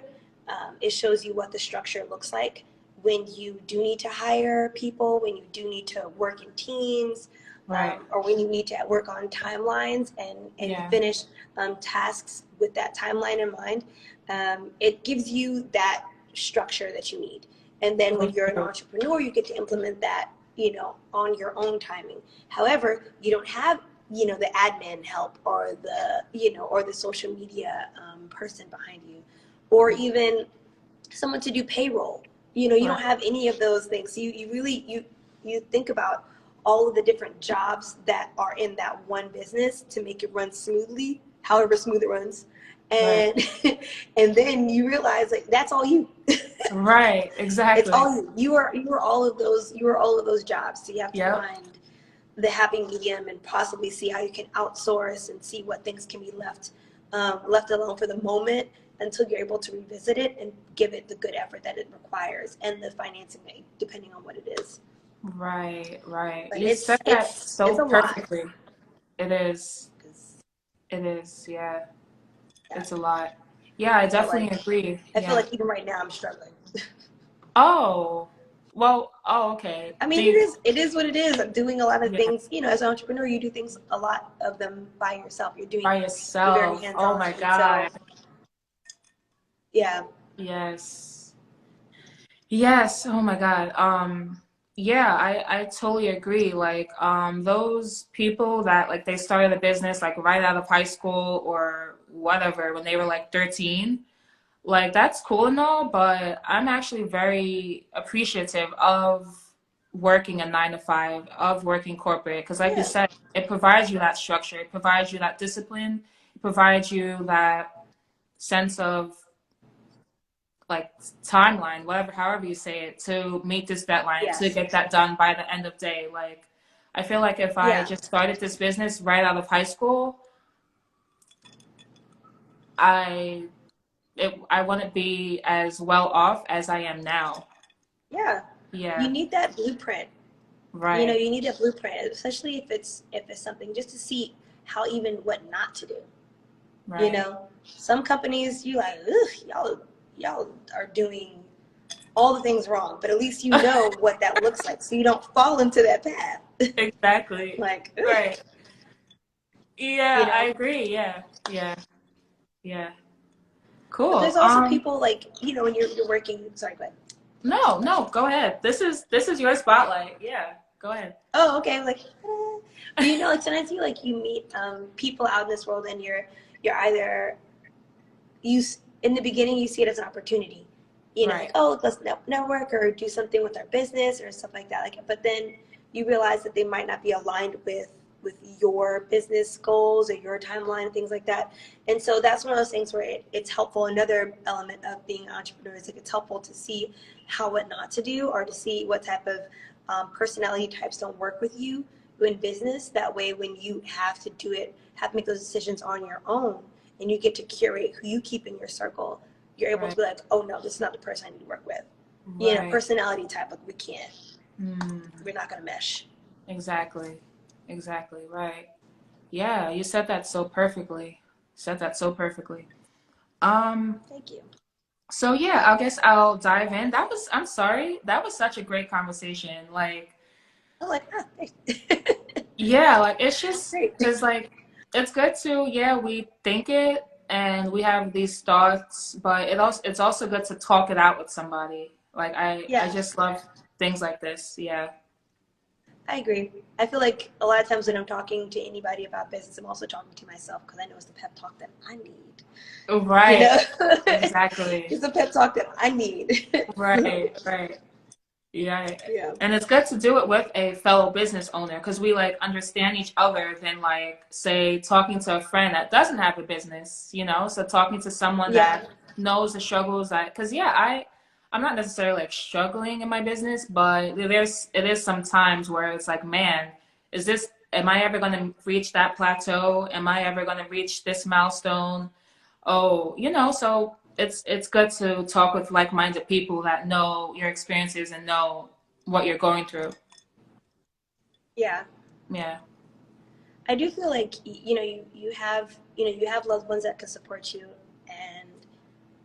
It shows you what the structure looks like when you do need to hire people, when you do need to work in teams, or when you need to work on timelines and finish tasks with that timeline in mind. It gives you that structure that you need. And then when you're an entrepreneur, you get to implement that, on your own timing. However, you don't have, the admin help or the social media person behind you, or even someone to do payroll. You don't have any of those things. So you really think about all of the different jobs that are in that one business to make it run smoothly, however smooth it runs. And and then you realize, like, that's all you. Right, exactly. It's all you. You are all of those jobs. So you have to find the happy medium and possibly see how you can outsource and see what things can be left alone for the moment, until you're able to revisit it and give it the good effort that it requires and the financing, depending on what it is. Right, right. But You said that it's so a lot. perfectly. It is. 'Cause, It is. Yeah. yeah, It's a lot. Yeah, I I feel definitely like agree. I feel Yeah. like even right now I'm struggling. Oh, well, oh, okay. I Do mean, you, it is what it is. I'm doing a lot of yeah, things. As an entrepreneur, you do things a lot of them by yourself. by You're very yourself? hands Oh on, my and so God. yeah, Yes. Yes. Oh my God. Yeah, I totally agree. Like, those people that like they started a business like right out of high school or whatever when they were like 13. Like that's cool and all, but I'm actually very appreciative of working a 9 to 5, of working corporate, because like you yeah, said, it provides you that structure, it provides you that discipline, it provides you that sense of like timeline, whatever, however you say it, to meet this deadline, to yes, get that done by the end of day. Like I feel like if I yeah, just started this business right out of high school, I I wouldn't be as well off as I am now. yeah. You Yeah. need that blueprint. Right, You need a blueprint, especially if it's something just to see how even what not to do. right. Some companies you like, ugh, y'all are doing all the things wrong, but at least you know what that looks like, so you don't fall into that path. Exactly. Like, ugh, Right. you Yeah, I know. agree. Yeah. Yeah. Yeah. But Cool. there's also people like, when you're working. Sorry, go ahead. No, no, go ahead. This is your spotlight. Yeah. Go ahead. Oh, okay. Like, but like sometimes you meet people out in this world, and you're either in the beginning you see it as an opportunity, like, Right. oh, let's network or do something with our business or stuff like that. Like, but then you realize that they might not be aligned with your business goals or your timeline and things like that. And so that's one of those things where it's helpful. Another element of being an entrepreneur is like it's helpful to see what not to do, or to see what type of personality types don't work with you in business. That way, when you have to do it, have to make those decisions on your own, and you get to curate who you keep in your circle, you're able to Right. be like, oh no, this is not the person I need to work with. Right. Personality type, like we can't, Mm, we're not gonna mesh. exactly. Exactly. Right. Yeah, you said that so perfectly. Said that so perfectly. Um, Thank you. so yeah, I guess I'll dive in. I'm sorry. That was such a great conversation. Like, I'm like, thanks. yeah, like it's just Great. because like it's good to, yeah, we think it and we have these thoughts, but it's also good to talk it out with somebody. Like I Yeah, just love things like this. Yeah. I agree. I feel like a lot of times when I'm talking to anybody about business, I'm also talking to myself, because I know it's the pep talk that I need. You Right. know, Exactly. it's the pep talk that I need. So, Right. Right. Yeah. yeah, And it's good to do it with a fellow business owner because we like understand each other than like say talking to a friend that doesn't have a business, So talking to someone yeah, that knows the struggles that because yeah, I'm not necessarily like struggling in my business, but it is some times where it's like, man, am I ever gonna reach that plateau? Am I ever gonna reach this milestone? Oh, so it's good to talk with like-minded people that know your experiences and know what you're going through. yeah. Yeah. I do feel like you have loved ones that can support you, and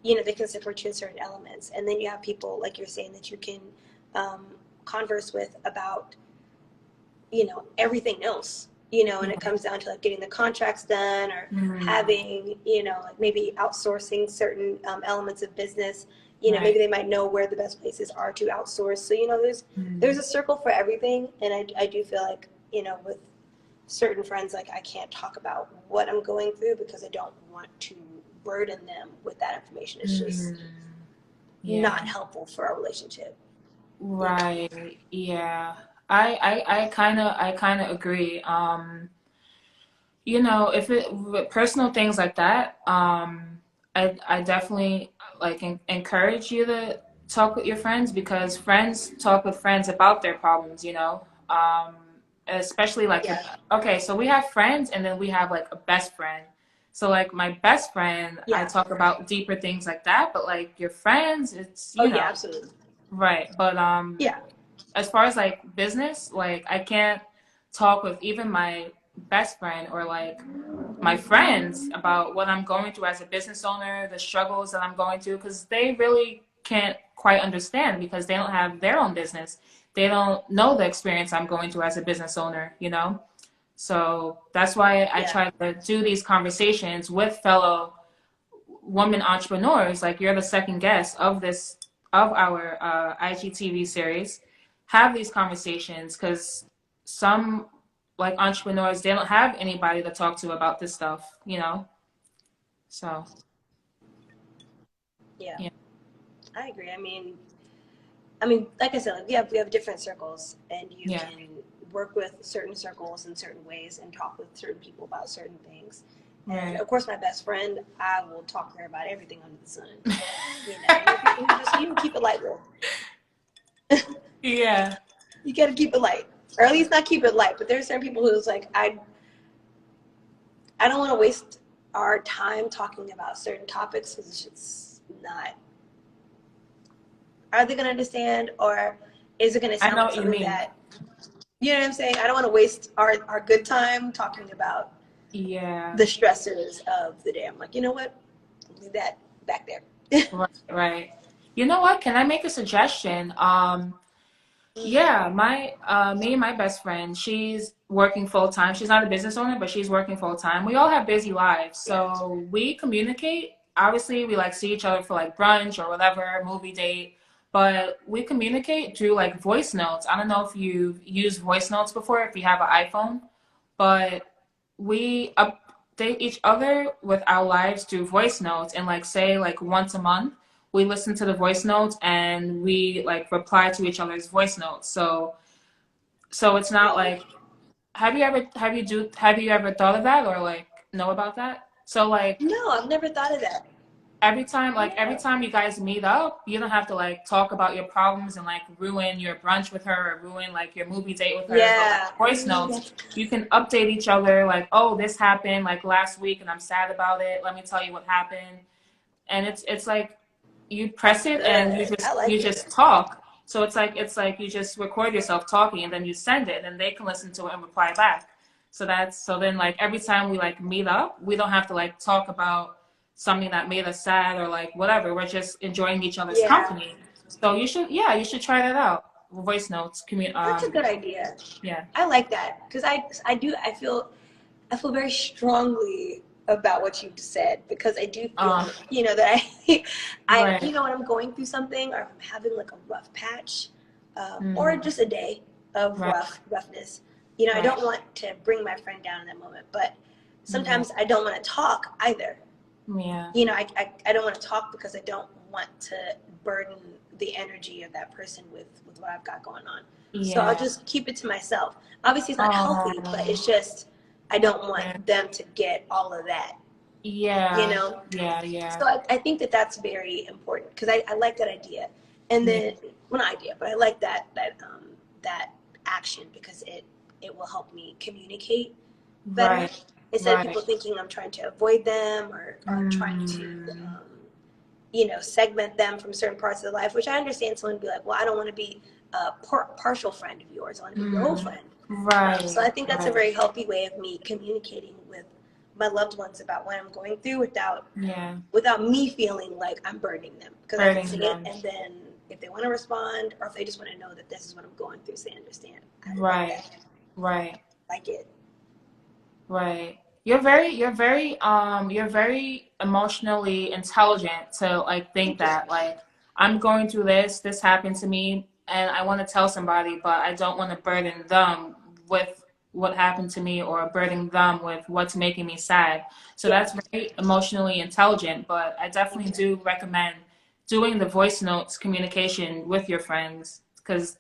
they can support you in certain elements, and then you have people like you're saying that you can um, converse with about everything else. And it Right. comes down to like getting the contracts done, or Mm, having like maybe outsourcing certain elements of business. Maybe right. they might know where the best places are to outsource. So there's Mm, a circle for everything, and I do feel like with certain friends, like I can't talk about what I'm going through because I don't want to burden them with that information. It's just mm, not yeah. helpful for our relationship. You know. Right. Yeah. I kind of agree. If it with personal things like that, I definitely like encourage you to talk with your friends because friends talk with friends about their problems. Especially like Yeah. okay, so we have friends and then we have like a best friend. So like my best friend, I Yeah. talk about deeper things like that, but like your friends, it's, Oh you yeah, know, absolutely. right. But Yeah. as far as like business, like I can't talk with even my best friend or like my friends about what I'm going through as a business owner, the struggles that I'm going through, because they really can't quite understand because they don't have their own business. They don't know the experience I'm going through as a business owner, you know? So that's why I Yeah. try to do these conversations with fellow women entrepreneurs. Like you're the second guest of of our IGTV series. Have these conversations because some like entrepreneurs they don't have anybody to talk to about this stuff, you know. So Yeah. yeah, I agree. I mean, like I said, like we have different circles, and you yeah, can work with certain circles in certain ways and talk with certain people about certain things. And right. of course, my best friend, I will talk to her about everything under the sun. And there are people who just you keep it light, Will. Yeah, You got to keep it light, or at least not keep it light. But there are certain people who's like, I don't want to waste our time talking about certain topics because it's just not. Are they going to understand, or is it going to I sound know like what you something mean. that you know what I'm saying? I don't want to waste our good time talking about Yeah, the stressors of the day. I'm like, you know what? Leave that back there. right, right. You know what? Can I make a suggestion? Yeah, my me and my best friend, she's working full time. She's not a business owner, but she's working full time. We all have busy lives, Yeah. so we communicate. Obviously, we like see each other for like brunch or whatever, movie date, but we communicate through like voice notes. I don't know if you've used voice notes before, if you have an iPhone, but we update each other with our lives through voice notes and like say like once a month we listen to the voice notes and we like reply to each other's voice notes. So it's not Oh, like have you ever thought of that or like know about that? So like no, I've never thought of that. every Yeah. time you guys meet up, you don't have to like talk about your problems and like ruin your brunch with her or ruin like your movie date with her. But like Yeah. voice notes, you can update each other like, oh, this happened like last week and I'm sad about it. Let me tell you what happened. And it's like you press That's it and good. I you like it. just talk. So it's like you just record yourself talking and then you send it and they can listen to it and reply back. So then like every time we like meet up, we don't have to like talk about something that made us sad or like whatever. We're just enjoying each other's Yeah. company. So you should try that out. Voice notes, That's a good idea. yeah. I like that because I feel very strongly about what you've said because I do Um, feel, that I, right. when I'm going through something or if I'm having like a rough patch, or Mm, just a day of right, roughness, I right. don't want to bring my friend down in that moment, but Yeah. sometimes I don't want to talk either. Yeah. I don't want to talk because I don't want to burden the energy of that person with what I've got going on. So I'll Yeah. just keep it to myself. Obviously, it's not healthy, but Um, it's just I don't yeah. want them to get all of that, you Yeah. know. Yeah. Yeah. So I think that's very important because I like that idea, and Yeah. then well, not idea, but I like that action because it will help me communicate better Right. instead of Right. people thinking I'm trying to avoid them or trying to Mm, segment them from certain parts of their life, which I understand someone would be like, well, I don't want to be a partial friend of yours. I want to be your whole mm, friend. So I right. think that's a Right. very healthy way of me communicating with my loved ones about what I'm going through Yeah. without me feeling like I'm burdening them because I can say Hurting it them. and then if they want to respond or if they just want to know that this is what I'm going through, so they understand. I love Right. that. Right. Like it. Right. You're very emotionally intelligent to like think Thank you. that like I'm going through this happened to me and I want to tell somebody, but I don't want to burden them with what happened to me or burden them with what's making me sad. So Yeah. that's very emotionally intelligent, but I definitely Thank you. do recommend doing the voice notes communication with your friends because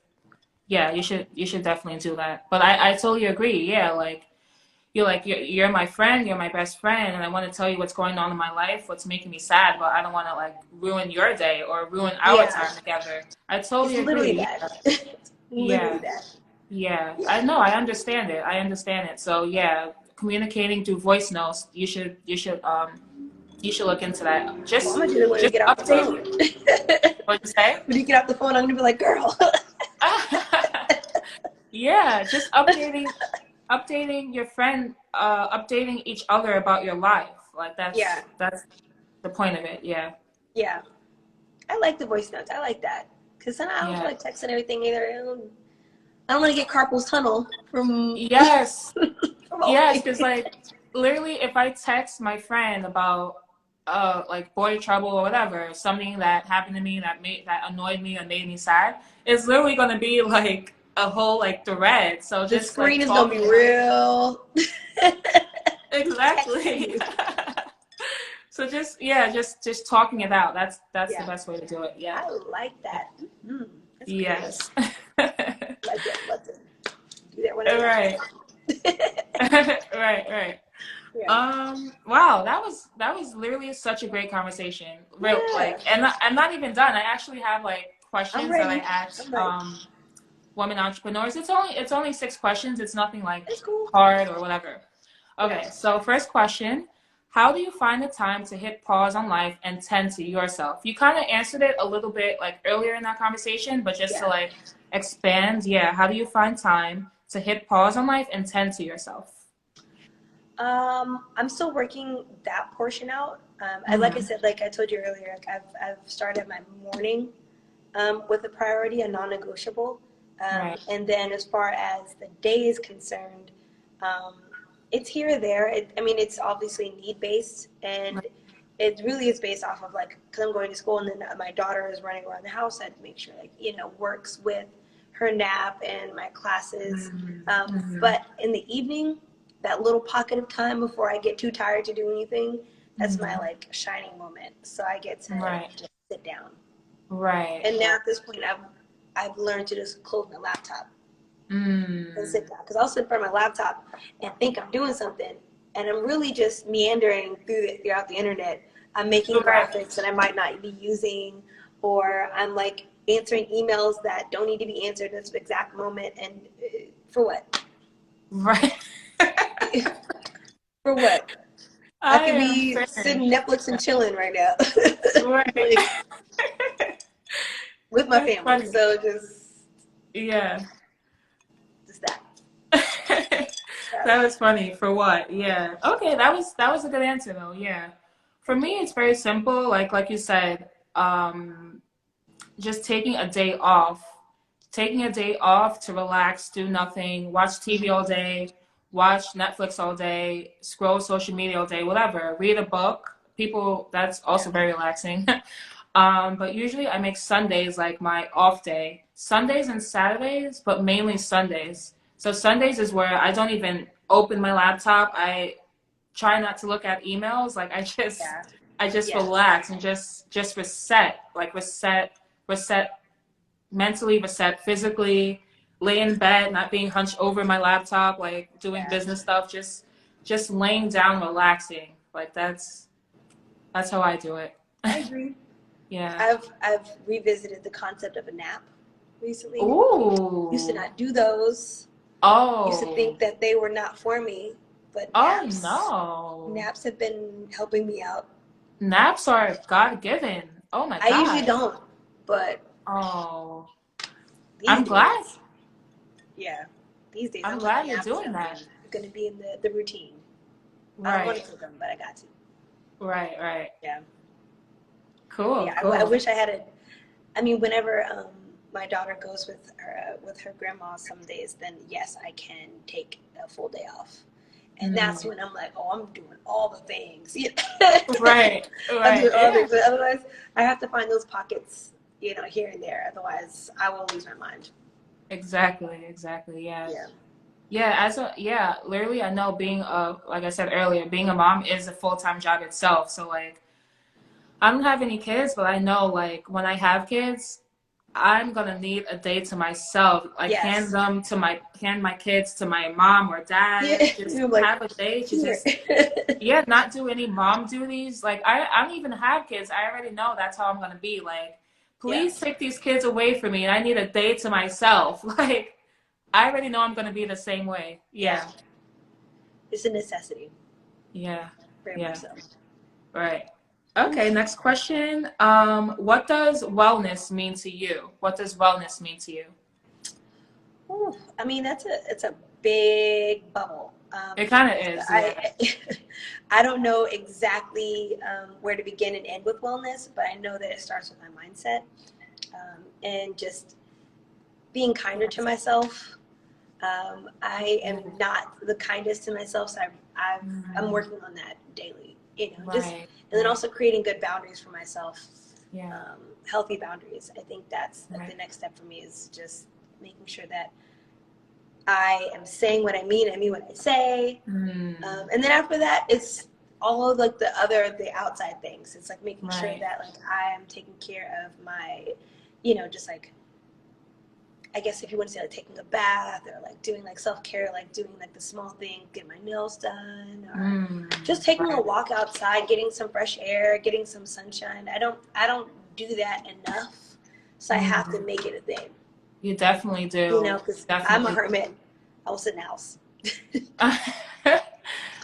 yeah, you should definitely do that. But I totally agree. Yeah, you're my friend, you're my best friend, and I want to tell you what's going on in my life, what's making me sad, but I don't want to like ruin your day or ruin our Yeah. time together. I It's totally literally agree. that. Yeah, It's literally yeah, that. yeah. Yeah. I know. I understand it. I understand it. So yeah, communicating through voice notes, you should look into that. Well, I'm Just gonna do it when we get off the update. phone. What you say? When you get off the phone, I'm gonna be like, girl. Yeah, just updating your friend, updating each other about your life. Like Yeah, that's the point of it. Yeah. yeah. I like the voice notes. I like that because then I don't feel Yeah. like texting everything either. I don't want to get carpal tunnel from Yes. from all Yes, because things. like literally if I text my friend about like boy trouble or whatever, something that happened to me that annoyed me or made me sad, it's literally gonna be like a whole like thread. So The just like screen is gonna be talking about real. Texting exactly. you. So just talking it out. That's the Yeah, best way to do it. Yeah. I like that. That's creative. Yes. Like it. Let's do that whenever. Right. Right. Yeah. Wow, that was literally such a great conversation. Real Yeah. like, and I'm not even done. I actually have like I'm questions that I ready. asked I'm ready. women entrepreneurs. It's only 6 questions. It's nothing like It's cool. hard or whatever. Okay, Yeah. so first question: how do you find the time to hit pause on life and tend to yourself? You kind of answered it a little bit like earlier in that conversation, but just to Yeah. like expand, yeah. How do you find time to hit pause on life and tend to yourself? I'm still working that portion out. Like I Mm-hmm. said, like I told you earlier, like I've started my morning with a priority, a non-negotiable. Right. And then as far as the day is concerned, um, it's here or there. I mean, it's obviously need-based, and it really is based off of like, because I'm going to school, and then my daughter is running around the house. I have to make sure, like, works with her nap and my classes. Mm-hmm. But in the evening, that little pocket of time before I get too tired to do anything, that's my Mm-hmm. like shining moment. So I get to Right. just sit down. Right. And now at this point, I've learned to just close my laptop and Mm. sit down, because I'll sit in front of my laptop and think I'm doing something, and I'm really just meandering throughout the internet. I'm making Right. graphics that I might not be using, or I'm like answering emails that don't need to be answered at this exact moment. And for what? Right. For what? I I could am be finished. sitting Netflix and chilling right now, Right. like with my That's family. funny. So Yeah. just that. That was funny. For what? Yeah. Okay, that was a good answer though. Yeah. For me, it's very simple. Like you said, just taking a day off. Taking a day off to relax, do nothing, watch TV all day, watch Netflix all day, scroll social media all day, whatever. Read a book. People, that's also Yeah. very relaxing. But usually I make Sundays like my off day. Sundays and Saturdays, but mainly Sundays. So Sundays is where I don't even open my laptop. I try not to look at emails. Like Yeah. I just Yeah. relax and just reset, like reset mentally, reset physically, lay in bed, not being hunched over my laptop, like doing Yeah. business stuff, just laying down, relaxing. Like that's how I do it. I agree. Yeah. I've revisited the concept of a nap recently. Used to Ooh. not do those. Used to Oh. think that they were not for me, but Oh no. naps have been helping me out. Naps are God given. Oh my I usually God. don't, but Oh. these I'm glad. days, yeah, these days I'm I'm like glad you're naps doing are that. going to be in the routine. I don't want Right. to take them, but I got to. Right. Yeah, Cool, yeah. I cool. wish I had a. I mean, whenever my daughter goes with her grandma some days, then yes, I can take a full day off. And that's Mm. when I'm like, oh, I'm doing all the things. Right, I'm doing all the yeah. things. But otherwise, I have to find those pockets, here and there. Otherwise, I will lose my mind. Exactly, yeah. Yeah. Yeah, literally I know being like I said earlier, being a mom is a full-time job itself. So like I don't have any kids, but I know like when I have kids, I'm gonna need a day to myself. Like Yes. hand my kids to my mom or dad. Yeah. Just You're like, have a day to here. just yeah, not do any mom duties. Like I don't even have kids. I already know that's how I'm gonna be. Like, Yeah. please take these kids away from me and I need a day to myself. Like I already know I'm gonna be the same way. Yeah. Yeah. it's a necessity. Yeah. Very much Yeah. so. Right. Okay, next question. What does wellness mean to you? What does wellness mean to you? Ooh, I mean, it's a big bubble. It For kind me. of So is, yeah. I don't know exactly where to begin and end with wellness, but I know that it starts with my mindset, and just being kinder to myself. I am not the kindest to myself, so I'm Mm, working on that daily. You know, just right, and then right. also creating good boundaries for myself, Yeah, healthy boundaries. I think that's like the right. next step for me is just making sure that I am saying what I mean what I say, Mm, and then after that, it's all of like the outside things. It's like making sure right. that like I am taking care of my, you know, just like I guess if you want to say like taking a bath or like doing like self-care, like doing like the small thing, get my nails done or just taking a Right. walk outside, getting some fresh air, getting some sunshine. I don't do that enough. So I have to Mm, make it a thing, you definitely you know, do. because I'm a Definitely hermit. I will sit in the house. do.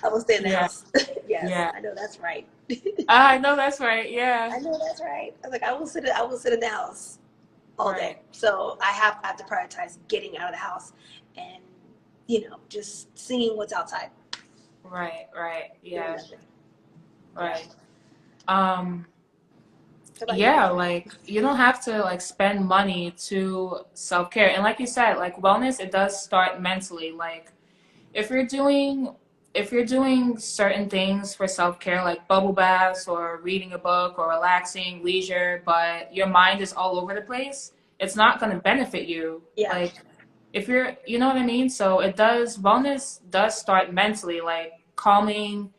I will stay in the Yeah, house. Yes, yeah. I know that's right. I know that's right. Yeah. I know that's right. I was like, I will sit in the house all day. Right. So I have to prioritize getting out of the house and, you know, just seeing what's outside, Right. Right. doing Yeah. nothing. Yeah. Right. Um, What about you? yeah, like you don't have to like spend money to self-care. And like you said, like wellness, it does start mentally. Like if you're doing if you're doing certain things for self-care like bubble baths or reading a book or relaxing leisure but your mind is all over the place, it's not going to benefit you. Yeah. Like if you're, you know what I mean? So it does, wellness does start mentally, like calming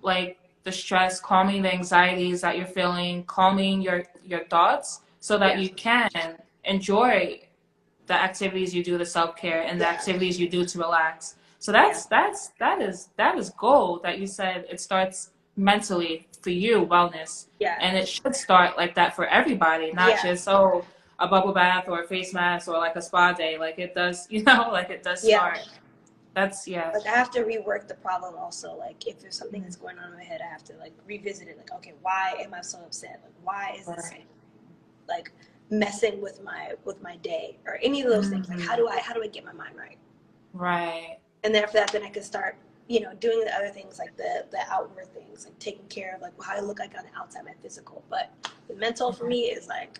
like the stress, calming the anxieties that you're feeling, calming your thoughts so that Yeah. you can enjoy the activities you do to self-care and the Yeah. activities you do to relax. So Yeah. that is gold that you said it starts mentally for you, wellness. Yeah. And it should start like that for everybody, not Yeah. just a bubble bath or a face mask or like a spa day. Like it does, like it does Yeah. start. That's yeah. Like I have to rework the problem also. Like if there's something that's going on in my head, I have to like revisit it. Like, okay, why am I so upset? Like why is this Right. like messing with my day or any of those things? Like Hmm. how do I get my mind right? Right. And then after that, then I can start, you know, doing the other things like the outward things, like taking care of like how I look like on the outside, my physical. But the mental for me is like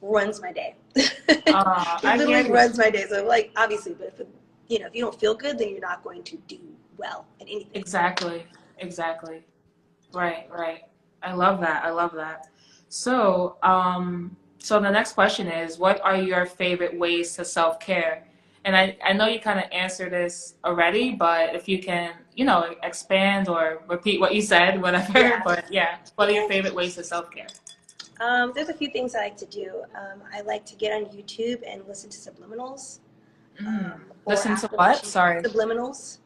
runs my day. It I hear literally you. runs my day. So like obviously, but if you know if you don't feel good, then you're not going to do well in anything. Exactly. Exactly. Right, right. I love that. I love that. So, so the next question is, what are your favorite ways to self-care? And I know you kind of answered this already, but if you can, expand or repeat what you said, whatever. Yeah. But yeah, what are your Okay. favorite ways to self-care? There's a few things I like to do. I like to get on YouTube and listen to subliminals or Listen to what? affirmation Sorry. subliminals.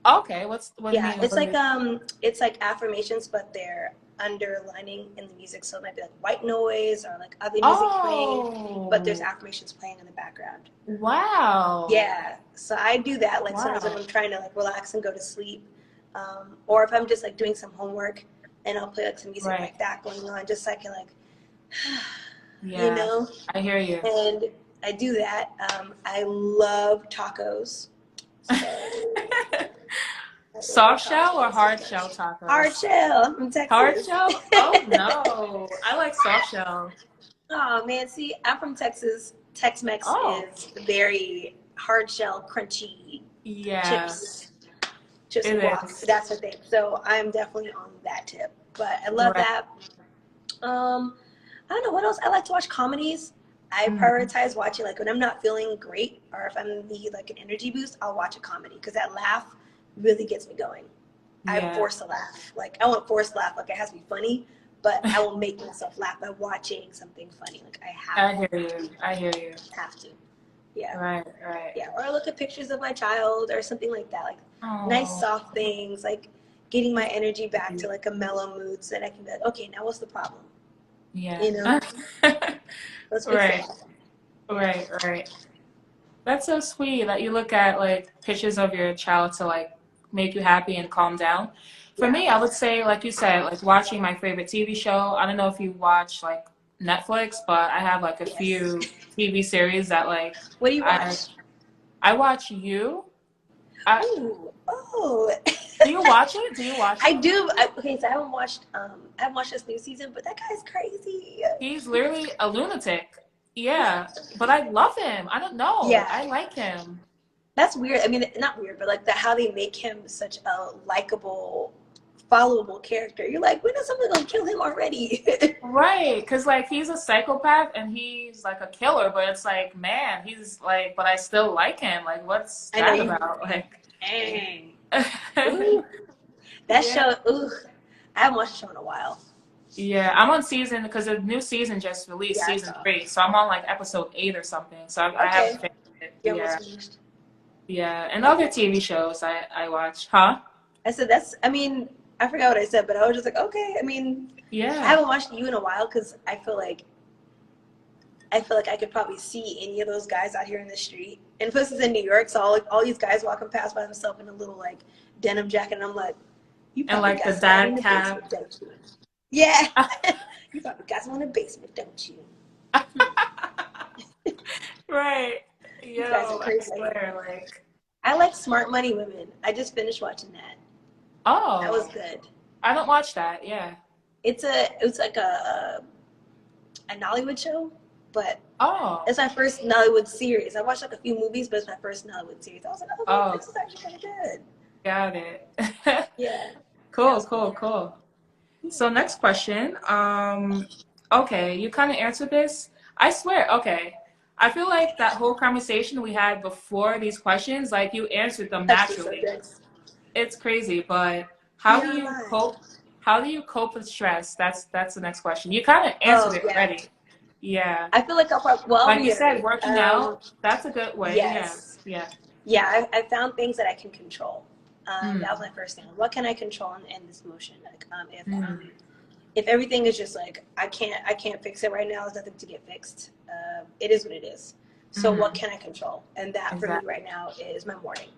Okay, what do you Yeah, mean? What is it? it's like affirmations, but they're underlining in the music. So it might be like white noise or like other music playing, but there's Oh, affirmations playing in the background. wow. Yeah, so I do that. Like sometimes if Wow. I'm trying to like relax and go to sleep, or if I'm just like doing some homework, and I'll play like some music Right. like that going on, just so I can like, you Yeah, know. I hear you. And I do that. I love tacos, so I go for Soft shell or tacos hard sometimes. shell Hard tacos? shell. I'm from Hard Texas. shell? Oh no. I like soft shell. Oh man, see, I'm from Texas. Tex-Mex Oh, is very hard shell, crunchy yeah, chips, chips and it guac. is. That's the thing. So I'm definitely on that tip. But I love Right. that. Um, I don't know what else. I like to watch comedies. I Mhm. prioritize watching like when I'm not feeling great or if I need like an energy boost, I'll watch a comedy because that laugh really gets me going. I Yeah. force a laugh. Like I won't force laugh. Like it has to be funny, but I will make myself laugh by watching something funny. Like I I hear you. I hear you. have to. Yeah. Right, right. Yeah. Or I look at pictures of my child or something like that. Like nice Oh, soft things, like getting my energy back to like a mellow mood so that I can be like, okay, now what's the problem? yeah. You know, let's fix it. Right, Yeah. right, right. That's so sweet that you look at like pictures of your child to like make you happy and calm down. For Yeah. me, I would say, like you said, like watching my favorite TV show. I don't know if you watch like Netflix, but I have like a Yes. few TV series that like What do you I watch? I watch you. I, Ooh, oh. do you watch it? Do you watch I it? do. Okay, so I haven't watched this new season, but that guy's crazy. He's literally a lunatic. Yeah, but I love him. I don't know. Yeah, I like him. that's weird. I mean, not weird, but like how they make him such a likable, followable character. You're like, when is someone gonna kill him already? Right, because like he's a psychopath and he's like a killer, but it's like, man, he's like, but I still like him. Like, what's I know that you. about? Like, Dang. Ooh, that yeah. show. Ooh, I haven't watched the show in a while. Yeah, I'm on season because the new season just released, Yeah, I season saw. 3. So I'm on like episode 8 or something. So I haven't Okay, finished it. you Yeah, almost finished. yeah. And other TV shows I watch, huh? I said that's. I mean, I forgot what I said, but I was just like, okay. I mean, I Yeah. haven't watched you in a while because I feel like I could probably see any of those guys out here in the street. And plus, it's in New York, so all these guys walking past by themselves in a little like denim jacket, and I'm like, you And probably like the got someone in dad the cap. basement, don't you? Yeah, you probably got someone in the basement, don't you? Right. These guys are Yo, I crazy. swear, like, I like Smart Money Women. I just finished watching that. That was oh, good. I don't watch that. Yeah. It's like a Nollywood show, but Oh, it's my first Nollywood series. I watched like a few movies, but it's my first Nollywood series. I was like, oh, oh, this is actually kind of good. got it. Yeah, that Cool, was cool, cool. cool. So next question. Okay, you kind of answered this. I swear, okay. I feel like that whole conversation we had before these questions, like you answered them Touch the naturally. subjects. It's crazy, but how We do are you alive. cope? How do you cope with stress? That's the next question. You kind of answered Oh it yeah, already. Yeah. I feel like I'll Like you said, reiterate. working out, that's a good way. Yeah. Yes, Yeah. yeah, I found things that I can control. Mm, That was my first thing. What can I control in this motion? Like, mm, if everything is just like I can't fix it right now, there's nothing to get fixed. It is what it is. So what mm, can I control? And that for me exactly. right now is my morning.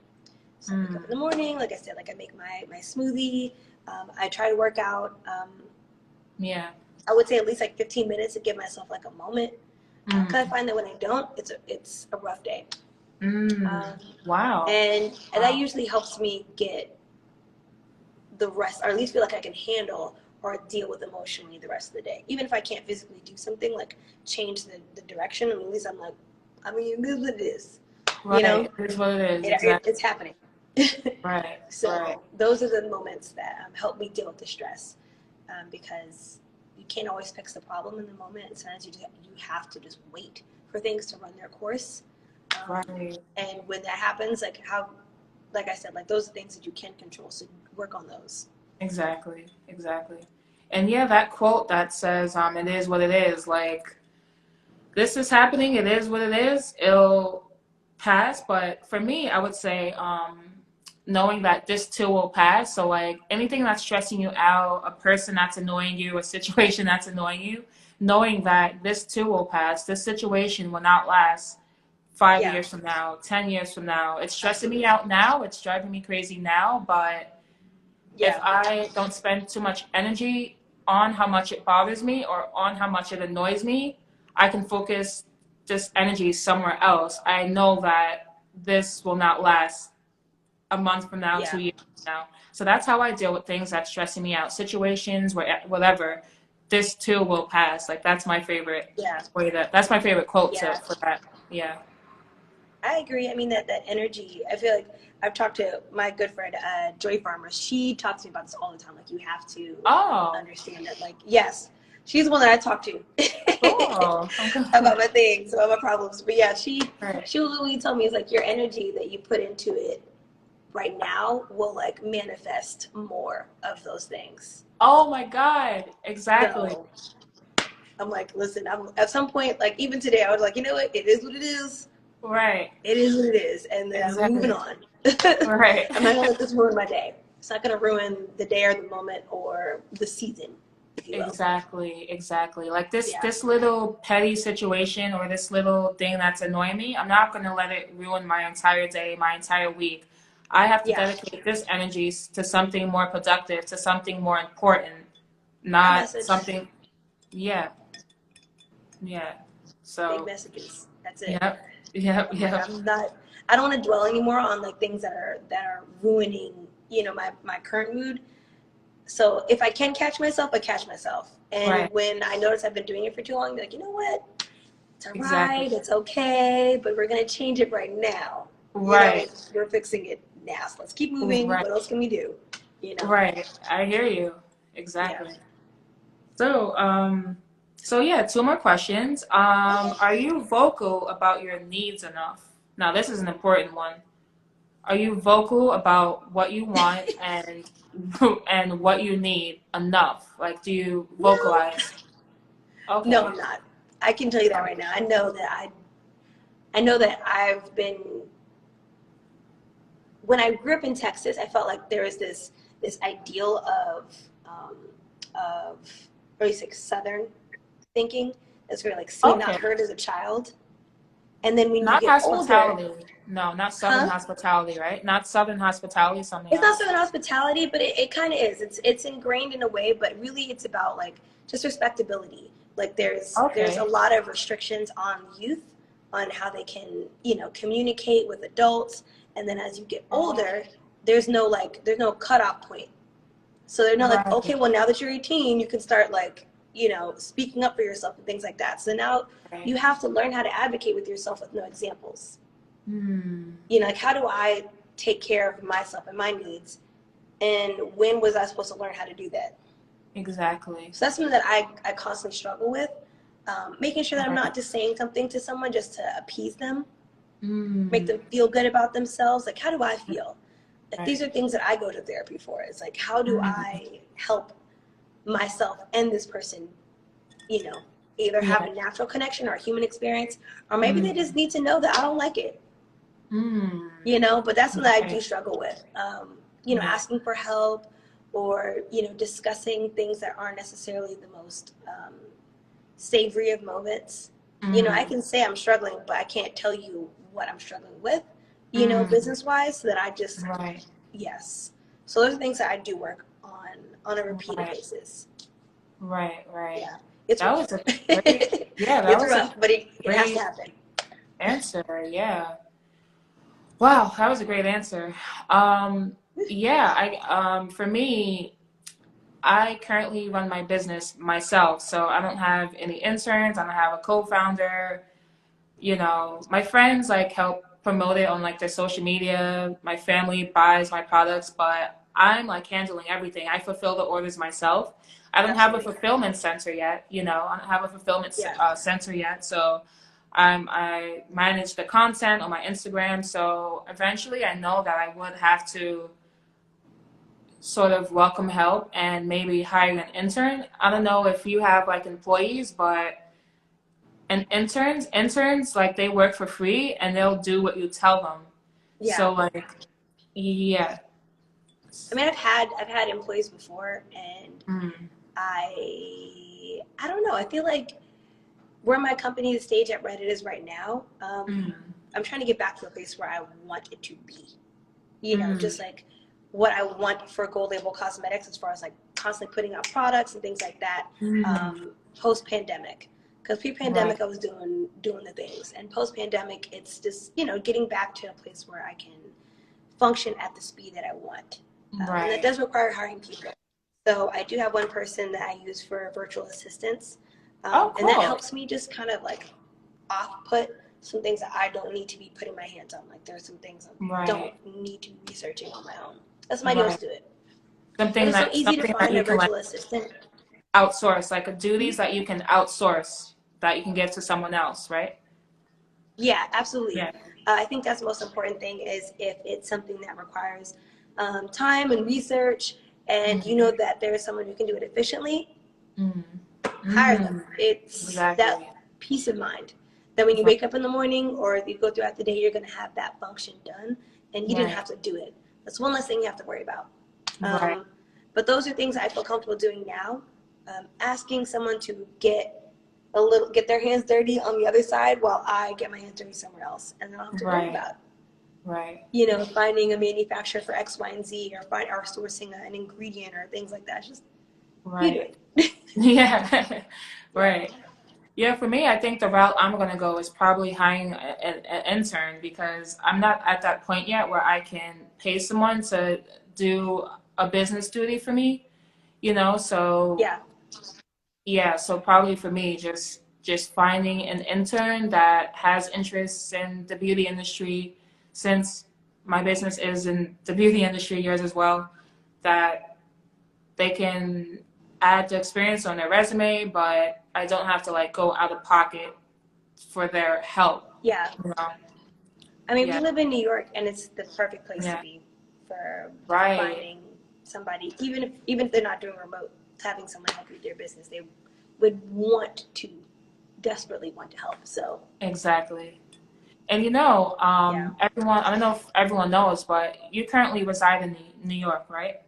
So I wake up Mm, in the morning, like I said, like I make my smoothie. I try to work out. yeah. I would say at least like 15 minutes to give myself like a moment. Because I Mm, find that when I don't, it's a rough day. mm. Um, Wow. and that Wow. usually helps me get the rest, or at least feel like I can handle or deal with emotionally the rest of the day. Even if I can't physically do something like change the direction, at least I'm like, I mean, this is what it is. You Right. know, It is what it is. Exactly. it's happening. Right. Right. So those are the moments that help me deal with the stress, because you can't always fix the problem in the moment. And sometimes you have to just wait for things to run their course. Right. And when that happens, like I said, like those are things that you can control. So work on those. Exactly. Exactly. And yeah, that quote that says, it is what it is. Like, this is happening. It is what it is. It'll pass. But for me, I would say, knowing that this too will pass. So like anything that's stressing you out, a person that's annoying you, a situation that's annoying you, knowing that this too will pass. This situation will not last five Yeah, years from now, 10 years from now. It's stressing me absolutely. out now. It's driving me crazy now. But if Yeah, I don't spend too much energy on how much it bothers me or on how much it annoys me, I can focus this energy somewhere else. I know that this will not last a month from now, yeah, 2 years from now. So that's how I deal with things that's stressing me out, situations, whatever. This too will pass. Like that's my favorite yeah, that's my favorite quote yeah. for that. Yeah. I agree. I mean that energy. I feel like I've talked to my good friend Joy Farmer. She talks to me about this all the time. Like you have to Oh, understand that. Like yes, she's the one that I talk to cool. about my things, about my problems. But yeah, Right. she was literally told me it's like your energy that you put into it right now will like manifest more of those things. Oh my God. Exactly. So I'm like, listen, I'm at some point, like even today, I was like, you know what? It is what it is. Right. It is what it is, and then I'm moving Exactly. on. Right. I'm not gonna let this ruin my day. It's not gonna ruin the day or the moment or the season, if you will. Exactly, exactly. Like Yeah, this little petty situation or this little thing that's annoying me, I'm not gonna let it ruin my entire day, my entire week. I have to Yeah, dedicate this energy to something more productive, to something more important, our not message, something, yeah, yeah. big So, messages. That's it. yep, yep, I'm like, yep. I'm not. I don't want to dwell anymore on like things that are ruining, my current mood. So if I can catch myself, I catch myself. And Right, when I notice I've been doing it for too long, I'm like, you know what? It's all exactly. right. It's okay. But we're gonna change it right now. Right, We're fixing it now. So let's keep moving. right, What else can we do? right. I hear you. Yeah. Exactly. So, so yeah, two more questions. Okay. Are you vocal about your needs enough? Now, this is an important one. Are you vocal about what you want and and what you need enough? Like, do you No, vocalize? no, Okay. I'm not. I can tell you that Oh, right now. I know that I've been when I grew up in Texas, I felt like there was this ideal of or at least like Southern thinking that's very like seen not okay. heard as a child, and then when you Not get older, hospitality. No, not Southern huh? hospitality, right? Not Southern hospitality, something It's not else. Southern hospitality, but it kind of is. It's ingrained in a way, but really it's about like just respectability. Like there's a Okay. lot of restrictions on youth on how they can communicate with adults, and then as you get Oh, older, there's no cutoff point. So they're not like, right, okay, well now that you're 18, you can start like speaking up for yourself and things like that. So now right. you have to learn how to advocate with yourself with no examples. Hmm. Like how do I take care of myself and my needs, and when was I supposed to learn how to do that? Exactly. So that's something that I constantly struggle with, making sure that I'm Right. not just saying something to someone just to appease them, make Hmm. them feel good about themselves. Like, how do I feel? Like, these Right. are things that I go to therapy for. It's like, how do Hmm. I help myself and this person, you know, either have Yeah. a natural connection or a human experience, or maybe they Hmm. just need to know that I don't like it, Hmm. but that's something that I do Right. struggle with. Right. Asking for help or, discussing things that aren't necessarily the most savory of moments. I Hmm. can say I'm struggling, but I can't tell you what I'm struggling with, Hmm. business wise, so that I just, Right. yes. So those are things that I do work on a repeated Right. basis. Right. Right. Yeah, it's That rough. was a great, yeah, that It's was a rough, but it has to great happen. answer. Yeah. Wow, that was a great answer. Um, yeah, for me, I currently run my business myself, so I don't have any interns. I don't have a co-founder. My friends like help promote it on like their social media. My family buys my products, but I'm like handling everything. I fulfill the orders myself. I don't have a Absolutely. fulfillment center yet. I don't have a fulfillment Yeah. center yet. So I manage the content on my Instagram. So eventually, I know that I would have to sort of welcome help and maybe hire an intern. I don't know if you have like employees, but and interns like they work for free and they'll do what you tell them. Yeah. So like yeah. I mean, I've had employees before, and Mm, I don't know. I feel like where my company, the stage at Reddit is right now, mm, I'm trying to get back to a place where I want it to be. mm, Just like what I want for Gold Label Cosmetics as far as like constantly putting out products and things like that, mm. post pandemic. Because Right, pre-pandemic I was doing the things, and post-pandemic it's just getting back to a place where I can function at the speed that I want, and that right. does require hiring people. So I do have one person that I use for virtual assistance, Oh, and that cool. helps me just kind of like off put some things that I don't need to be putting my hands on. Like there's some things I don't Right, need to be researching on my own. Let somebody else right. do it. But Something it's so that easy to something that find you a can like virtual assistant. outsource, like a Mhm. duties that you can outsource that you can give to someone else, right? Yeah, absolutely. Yeah. I think that's the most important thing is if it's something that requires time and research, and you Mm, know that there is someone who can do it efficiently, mm, hire them. mm. It's that Exactly. peace of mind that when you Right, wake up in the morning or you go throughout the day, you're going to have that function done, and you didn't right, have to do it. That's one less thing you have to worry about. right, But those are things I feel comfortable doing now. Asking someone to get their hands dirty on the other side while I get my hands dirty somewhere else, and I don't have to worry right. about it. Right. you know, finding a manufacturer for X, Y, and Z, or sourcing an ingredient or things like that. It's just, you do Right. it. Yeah. Yeah. Right. Yeah, for me, I think the route I'm going to go is probably hiring an intern because I'm not at that point yet where I can pay someone to do a business duty for me, you know? So, Yeah. yeah, so probably for me, just finding an intern that has interests in the beauty industry, since my business is in the beauty industry, yours as well, that they can add the experience on their resume, but I don't have to like go out of pocket for their help. Yeah. You know? I mean, we Yeah, live in New York, and it's the perfect place to yeah, be for right, finding somebody, even if they're not doing remote, having someone help you with their business, they would want to desperately want to help. So exactly. And you know, yeah, everyone, I don't know if everyone knows, but you currently reside in New York, right?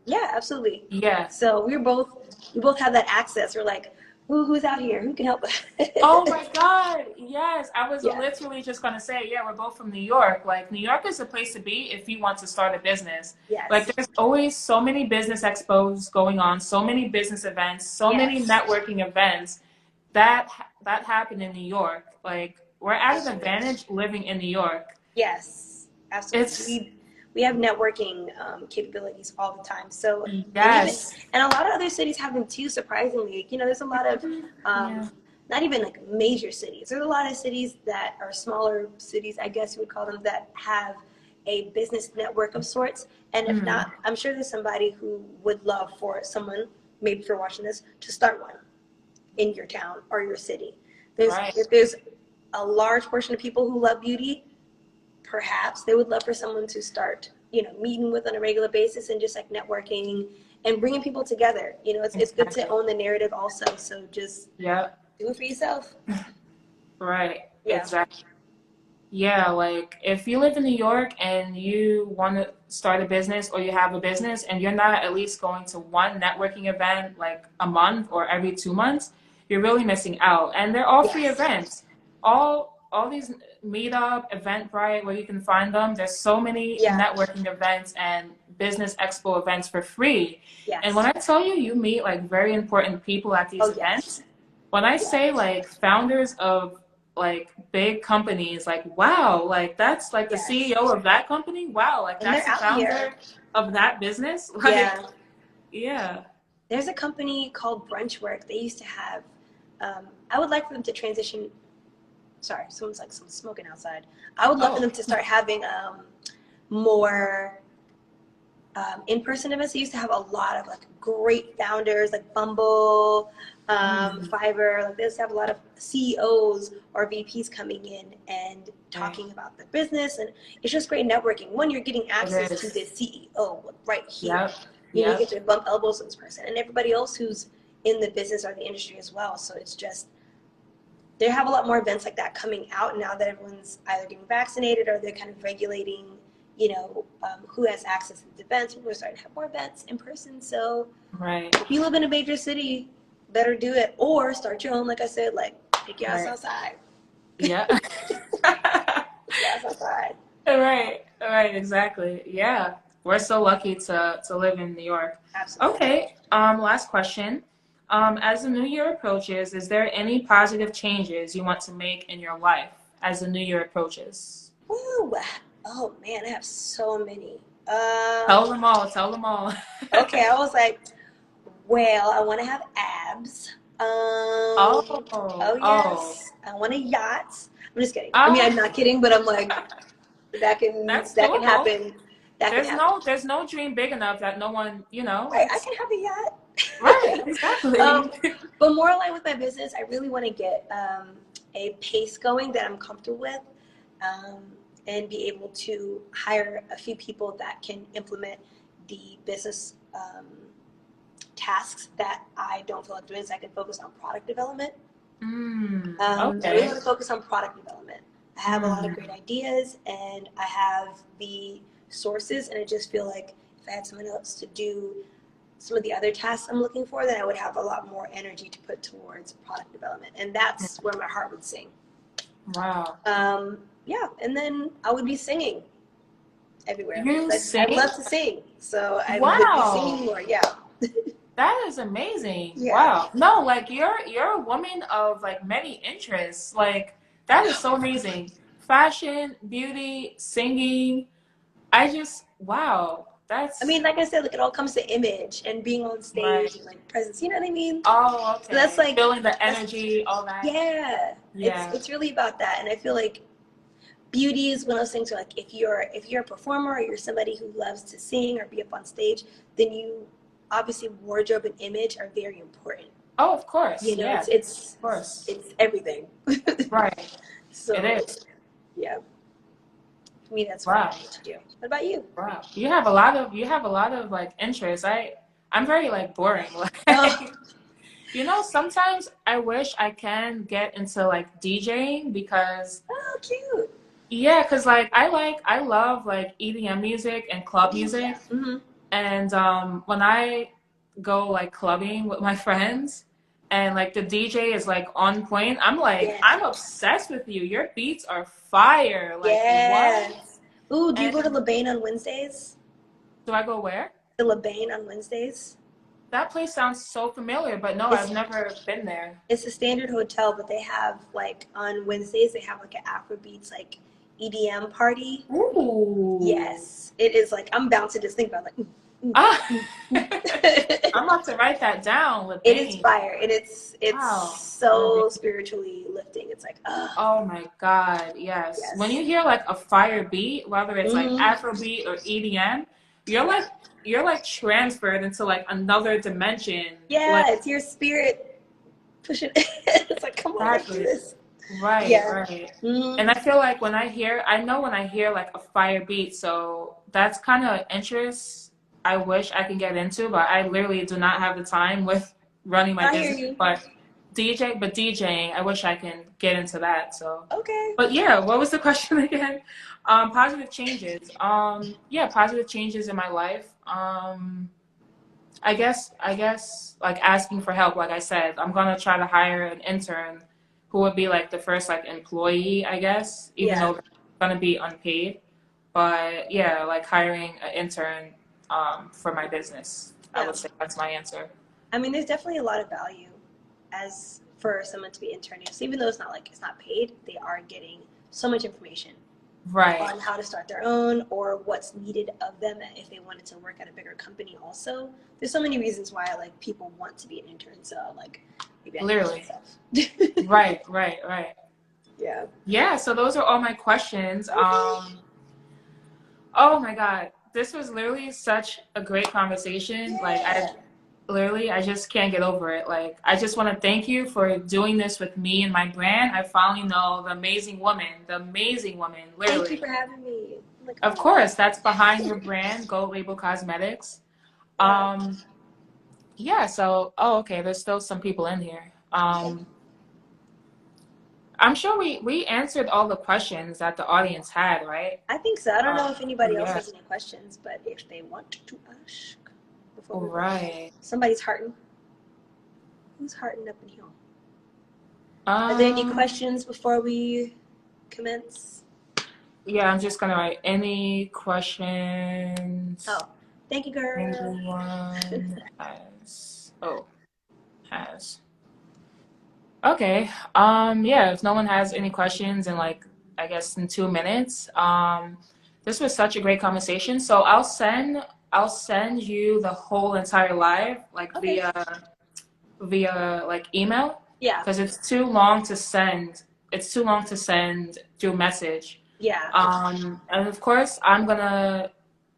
yeah, absolutely. Yeah. So we both have that access. We're like, who's out here? Who can help us? Oh my God, yes. I was Yeah. literally just gonna say, yeah, we're both from New York. Like, New York is the place to be if you want to start a business. Like, Yes. there's always so many business expos going on, so many business events, so many Yes. networking events that happen in New York. Like, we're at an Absolutely. advantage living in New York. Yes. Absolutely. It's We have networking capabilities all the time. So yes. and a lot of other cities have them too. Surprisingly, you know, there's a lot of um, Yeah. not even like major cities. There's a lot of cities that are smaller cities, I guess you would call them, that have a business network of sorts. And if Mm, not, I'm sure there's somebody who would love for someone, maybe if you're watching this, to start one in your town or your city. right. If there's a large portion of people who love beauty, perhaps they would love for someone to start, you know, meeting with on a regular basis and just like networking and bringing people together. You know, it's good to Exactly. own the narrative also. So just Yeah. do it for yourself. Right. Yeah. Exactly. Yeah, like if you live in New York and you want to start a business or you have a business and you're not at least going to one networking event like a month or every 2 months, you're really missing out. And they're all free Yes. events. All these meetup, Eventbrite, where you can find them. There's so many Yeah. networking events and business expo events for free. And when Yes. I tell you, you meet like very important people at these Oh, yes. events, when I Yeah. say like founders of like big companies, like wow, like that's like the Yes. CEO of that company, wow, like And that's they're the out here. founder of that business. Like Yeah. yeah. There's a company called Brunchwork. They used to have, I would like for them to transition. Sorry, someone's smoking outside. I would love for Oh. them to start having more in-person events. They used to have a lot of like great founders like Bumble, Mm, Fiverr. Like they used to have a lot of CEOs or VPs coming in and right. talking about their business, and it's just great networking. One, you're getting access It to the is. CEO right here. Yep. You know, you get Yep. to bump elbows with this person and everybody else who's in the business or the industry as well. So it's just they have a lot more events like that coming out now that everyone's either getting vaccinated or they're kind of regulating, you know, who has access to the events. People are starting to have more events in person. So Right. if you live in a major city, better do it or start your own. Like I said, like take your ass Right. outside. Yeah. Take your ass outside. Right. Right. Exactly. Yeah. We're so lucky to live in New York. Absolutely. Okay. Last question. As the new year approaches, is there any positive changes you want to make in your life as the new year approaches? Woo. Oh man, I have so many. Tell them all. Tell them all. Okay, I was like, well, I want to have abs. Oh. Oh Oh. yes, I want a yacht. I'm just kidding. I mean, Ah. I'm not kidding, but I'm like, that can That's that can doable. happen. That can happen. There's no dream big enough that no one, Right, I it's can have a right, yacht. exactly. But more aligned with my business, I really want to get a pace going that I'm comfortable with, um, and be able to hire a few people that can implement the business tasks that I don't feel like doing, so I can focus on product development. I really Okay. want to focus on product development. I have a lot of Mm, great ideas and I have the sources, and I just feel like if I had someone else to do some of the other tasks I'm looking for, then I would have a lot more energy to put towards product development. And that's where my heart would sing. wow. Um, Yeah, and then I would be singing everywhere. You I sing? love to sing, so I would be Wow. singing more. Yeah. That is amazing. Yeah. Wow. No, like you're a woman of like many interests. Like that is so amazing. Fashion, beauty, singing. I just wow. I That's mean, like I said, like it all comes to image and being on right. stage and like presence. You know what I mean? Oh, So that's okay. like Feeling the that's energy, all that. yeah. Yeah. It's really about that, and I feel like beauty is one of those things where like if you're a performer or you're somebody who loves to sing or be up on stage, then you obviously wardrobe and image are very important. Oh, of course. You know, Yeah. Of course. it's everything. Right. It So is. yeah, for me that's what I Wow. like to do. What about you? Wow. You have a lot of like interests. I'm very like boring. Oh, Like you know, sometimes I wish I can get into like DJing because oh, cute. yeah, because I love like EDM music and club music. Mm-hmm. And when I go like clubbing with my friends and like the DJ is like on point, I'm like, Yeah. I'm obsessed with you. Your beats are fire. Like what? Yes. Ooh, do you go to And LeBain on Wednesdays? do I go where? The LeBain on Wednesdays? That place sounds so familiar, but no, It's I've never been there. it's a standard hotel, but they have like on Wednesdays they have like an Afrobeats like EDM party. Ooh. Yes, it is like I'm bouncing just think about it, like. Ah, Mm. I'm about to write that down with It is Bane. fire, and it's Wow. so spiritually lifting. It's like, Oh my God, yes. When yes. you hear like a fire beat, whether it's like Hmm. Afrobeat or EDM, you're like you're like transferred into like another dimension. Yeah, Like it's your spirit pushing. It's like, come on, let's do exactly. this. Right, Yeah. right. Hmm. And I feel like I know when I hear like a fire beat, so that's kind of interest I wish I can get into, but I literally do not have the time with running my I hear business. you. But DJing, I wish I can get into that. So, Okay. but yeah, what was the question again? Positive changes. Yeah, positive changes in my life. I guess like asking for help, like I said, I'm gonna try to hire an intern who would be like the first like employee, I guess, even Yeah. though they're gonna be unpaid. But yeah, like hiring an intern for my business. I Yeah. would say that's my answer. I mean, there's definitely a lot of value as for someone to be interning. So even though it's not paid, they are getting so much information Right. on how to start their own or what's needed of them if they wanted to work at a bigger company also. There's so many reasons why like people want to be an intern. So like maybe I can teach Literally. myself. Right, right, right. Yeah. Yeah, so those are all my questions. Okay. Oh my God. This was literally such a great conversation. Yeah. I just can't get over it. Like, I just want to thank you for doing this with me and my brand. I finally know the amazing woman, Thank you literally. for having me. I'm like, Of oh. course, that's behind your brand, Gold Label Cosmetics. Yeah. Um, yeah, so, oh, okay, there's still some people in here. Okay. I'm sure we answered all the questions that the audience had, right? I think so. I don't know if anybody else Yeah, has any questions, but if they want to ask before we go. right. Somebody's hearting. Who's hearting up in here? Are there any Um, questions before we commence? yeah, I'm just gonna write any questions Oh, thank you, girl. anyone has. Okay. Yeah, if no one has any questions in like I guess in 2 minutes, this was such a great conversation. So I'll send you the whole entire live like Okay. via like email Yeah. because it's too long to send. It's too long to send through message. Yeah. And of course, I'm gonna,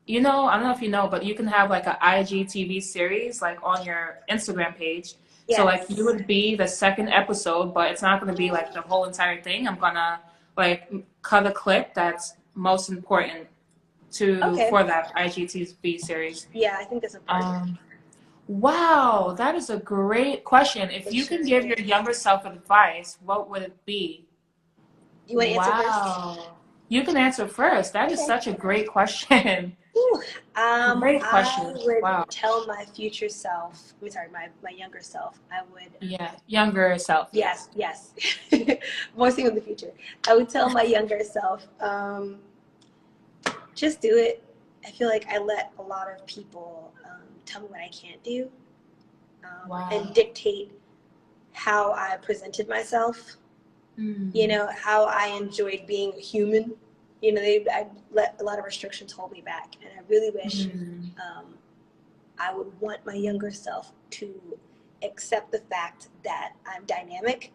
I don't know if you know, but you can have like a IGTV series like on your Instagram page. So like you Yes. would be the second episode, but it's not gonna be like the whole entire thing. I'm gonna like cut a clip that's most important Okay. for that IGTV series. Yeah, I think that's important. Wow, that is a great question. If It you sure can give your is. younger self advice, what would it be? You want to answer first? Wow. You can answer first. That is Okay. such a great question. Whew. Great I question. would Wow. tell my future self, I'm sorry, my younger self, I would, Yeah. Younger self. yes, Yes. yes, more seeing in the future. I would tell my younger self, just do it. I feel like I let a lot of people tell me what I can't do, and Wow. dictate how I presented myself, Mm. how I enjoyed being a human. I let a lot of restrictions hold me back. And I really wish Mm. um, I would want my younger self to accept the fact that I'm dynamic.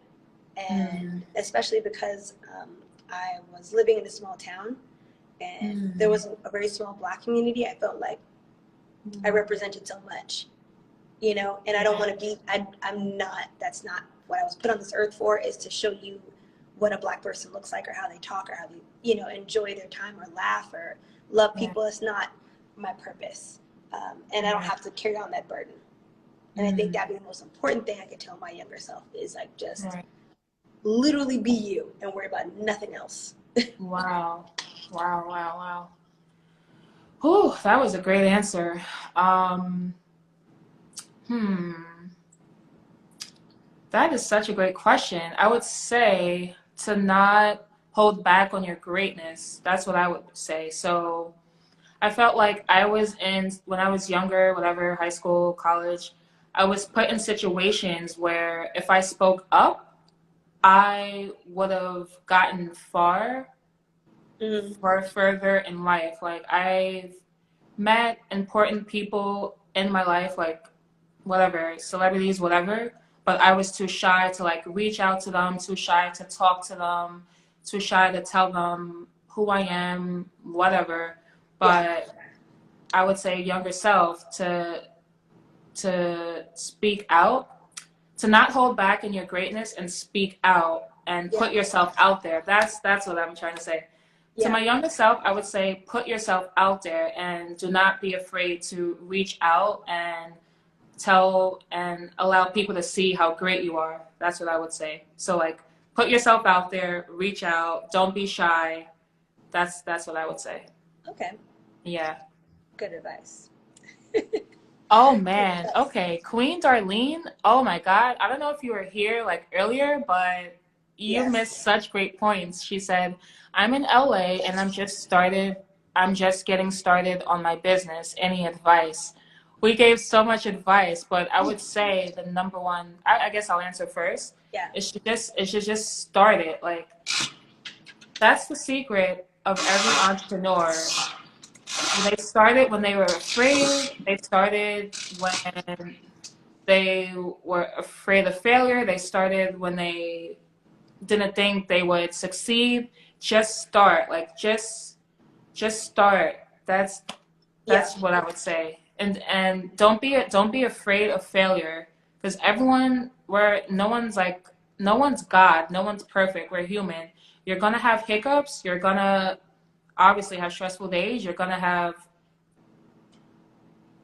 Mm. And especially because I was living in a small town and there Mm. was a very small Black community, I felt like I Mm. represented so much, and I don't Yeah. want to be, I'm not, that's not what I was put on this earth for, is to show you what a Black person looks like or how they talk or how they, enjoy their time or laugh or love Yeah. people. It's not my purpose. And I don't Yeah. have to carry on that burden. And I think Mm. that'd be the most important thing I could tell my younger self is like, just Right. literally be you and worry about nothing else. Wow. Wow. Wow. Wow. Whew, that was a great answer. Um, hmm. That is such a great question. I would say to not hold back on your greatness. That's what I would say. So I felt like when I was younger, whatever, high school, college, I was put in situations where if I spoke up, I would have gotten Mm, far further in life. Like I've met important people in my life, like whatever, celebrities, whatever, but I was too shy to like reach out to them, too shy to talk to them, too shy to tell them who I am, whatever. yeah, But I would say younger self to speak out, to not hold back in your greatness and speak out and yeah, put yourself out there. That's what I'm trying to say. To yeah, my younger self, I would say put yourself out there and do not be afraid to reach out and tell and allow people to see how great you are. That's what I would say. So like put yourself out there, reach out, don't be shy. That's what I would say. okay, Yeah. good advice. Oh Good man. advice. Okay. Queen Darlene. Oh my God. I don't know if you were here like earlier, but you Yes. missed such great points. She said, I'm in LA and I'm just getting started on my business. Any advice? We gave so much advice, but I would say the number one, I guess I'll answer first. Yeah, It should just start it. Like that's the secret of every entrepreneur. They started when they were afraid. They started when they were afraid of failure. They started when they didn't think they would succeed. Just start. Like just start. yeah, That's what I would say. And don't be afraid of failure because no one's God. No one's perfect. We're human. You're gonna have hiccups. You're gonna obviously have stressful days. You're gonna have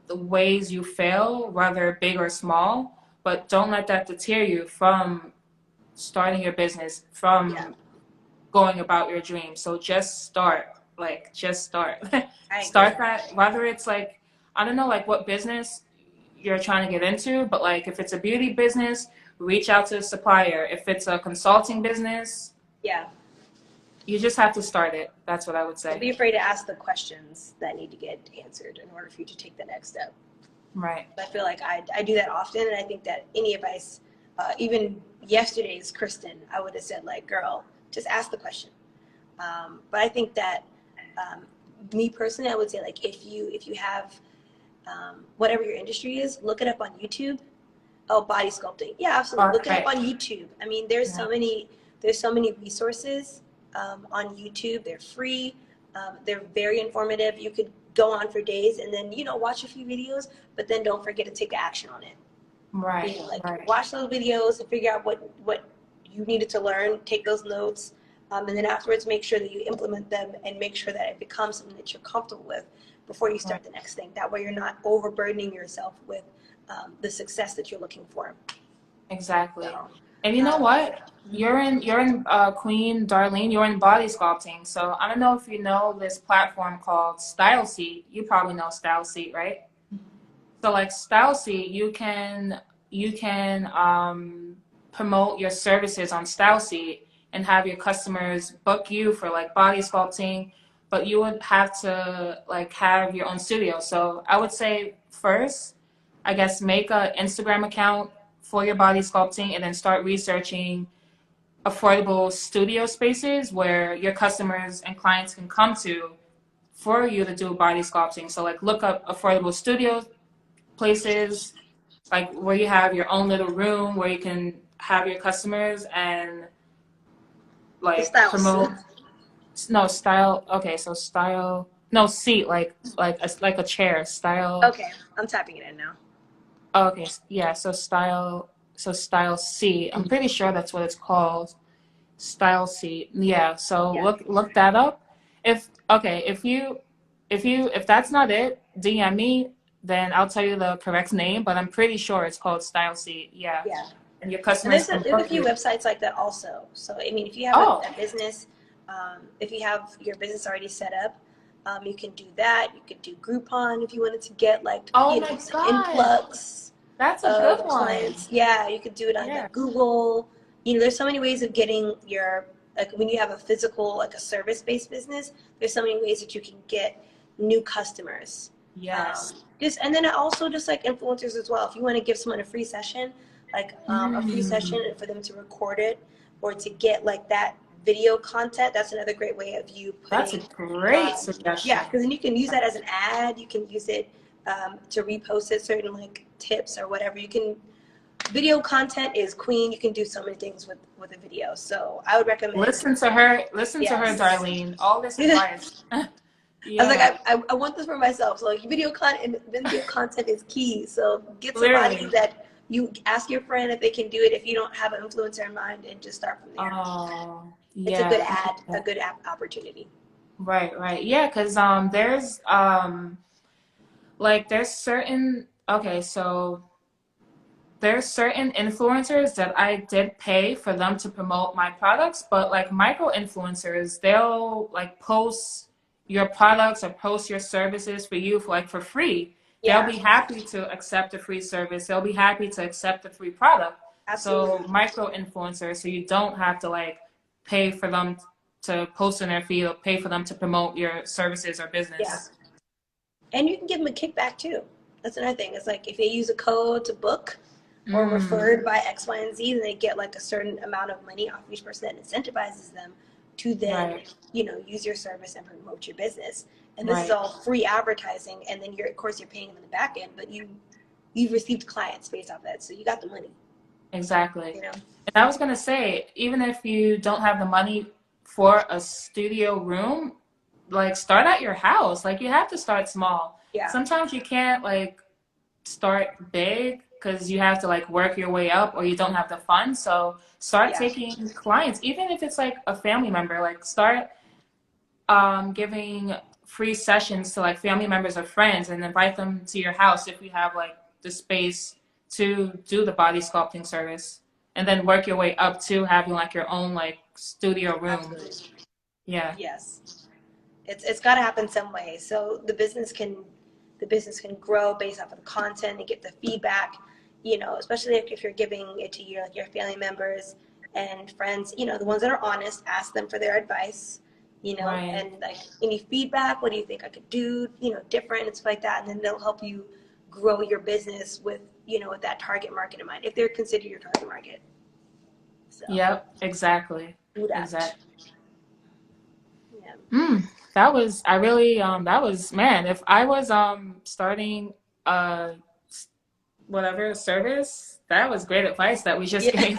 the ways you fail, whether big or small, but don't let that deter you from starting your business, yeah. from going about your dream. So just start, like, just start. I agree. Start that, whether it's like, I don't know, like what business you're trying to get into, but like if it's a beauty business, reach out to a supplier. If it's a consulting business, Yeah. you just have to start it. That's what I would Don't say. be afraid to ask the questions that need to get answered in order for you to take the next step. Right. I feel like I do that often, and I think that any advice, even yesterday's Kristen, I would have said like, "Girl, just ask the question." But I think that me personally, I would say like if you have whatever your industry is, look it up on YouTube. Oh, body sculpting. Yeah, absolutely. All Look it up right. on YouTube. I mean, Yeah. there's so many resources on YouTube. They're free. They're very informative. You could go on for days and then watch a few videos, but then don't forget to take action on it. Right. Like Right. watch those videos and figure out what you needed to learn. Take those notes, and then afterwards make sure that you implement them and make sure that it becomes something that you're comfortable with before you Right. start the next thing. That way, you're not overburdening yourself with the success that you're looking for. Exactly. So. And you know Um, what? You're in Queen Darlene, you're in body sculpting. So I don't know if you know this platform called Style Seat. You probably know Style Seat, right? So like Style Seat, you can promote your services on Style Seat and have your customers book you for like body sculpting, but you would have to like have your own studio. So I would say first, I guess make a Instagram account for your body sculpting and then start researching affordable studio spaces where your customers and clients can come to for you to do body sculpting. So like look up affordable studio places, like where you have your own little room where you can have your customers and the like style promote. suit. No, style. Okay, so style. No, seat, like a chair. Style. Okay, I'm typing it in now. Okay, yeah. So style. So style seat. I'm pretty sure that's what it's called. Style seat. Yeah. So Yeah. look that up. If that's not it, DM me. Then I'll tell you the correct name. But I'm pretty sure it's called style seat. Yeah. Yeah. And your And customers there's can a book few you. websites like that also. So I mean, if you have Oh. a business, if you have your business already set up, you can do that. You could do Groupon if you wanted to get like Oh my some God. influx That's a good of one. clients. Yeah, you could do it on Yeah. like Google. There's so many ways of getting your like when you have a physical like a service-based business. There's so many ways that you can get new customers. Yes. Just and then also just like influencers as well. If you want to give someone a free session, like a free session, Mm, and for them to record it or to get like that video content, that's another great way of you that's a putting. great Yeah, suggestion. because then you can use that as an ad. You can use it to repost it, certain like tips or whatever. You can video content is queen. You can do so many things with a video. So I would recommend. Listen to her, Yes. Darlene. All this I advice. was like, Yeah, I want this for myself. So like video content is key. So get somebody clearly. that you ask your friend if they can do it if you don't have an influencer in mind and just start from there. Oh, It's a good yeah. ad, a Yeah. good app opportunity. Right, right. Yeah, because there's like there's certain okay, so there's certain influencers that I did pay for them to promote my products, but like micro influencers, they'll like post your products or post your services for you for free. They'll Yeah, be happy to accept a free service. They'll be happy to accept a free product. So absolutely. micro influencers, so you don't have to like pay for them to post in their feed or pay for them to promote your services or Yeah. business. And you can give them a kickback too. That's another thing. It's like if they use a code to book or Mm, referred by X, Y, and Z, then they get like a certain amount of money off each person that incentivizes them to then, right, use your service and promote your business. And this is right. all free advertising, and then of course you're paying them in the back end, but you've received clients based off that, so you got the money. Exactly. You know? And I was gonna say, even if you don't have the money for a studio room, like start at your house. Like you have to start small. Yeah, Sometimes you can't like start big because you have to like work your way up or you don't have the funds. So start yeah, taking clients, even if it's like a family member. Like start giving free sessions to like family members or friends and invite them to your house if you have like the space to do the body sculpting service and then work your way up to having like your own like studio room. absolutely. Yeah. Yes. It's got to happen some way. So the business can grow based off of the content and get the feedback. Especially if you're giving it to your family members and friends. The ones that are honest, ask them for their advice. Right. And like any feedback. What do you think I could do? Different and stuff like that. And then they'll help you grow your business with that target market in mind, if they're considered your target market. So Yep. Exactly. do that. Exactly. Yeah. That was I really that was man, if I was starting uh whatever service, that was great advice that we just Yeah, gave.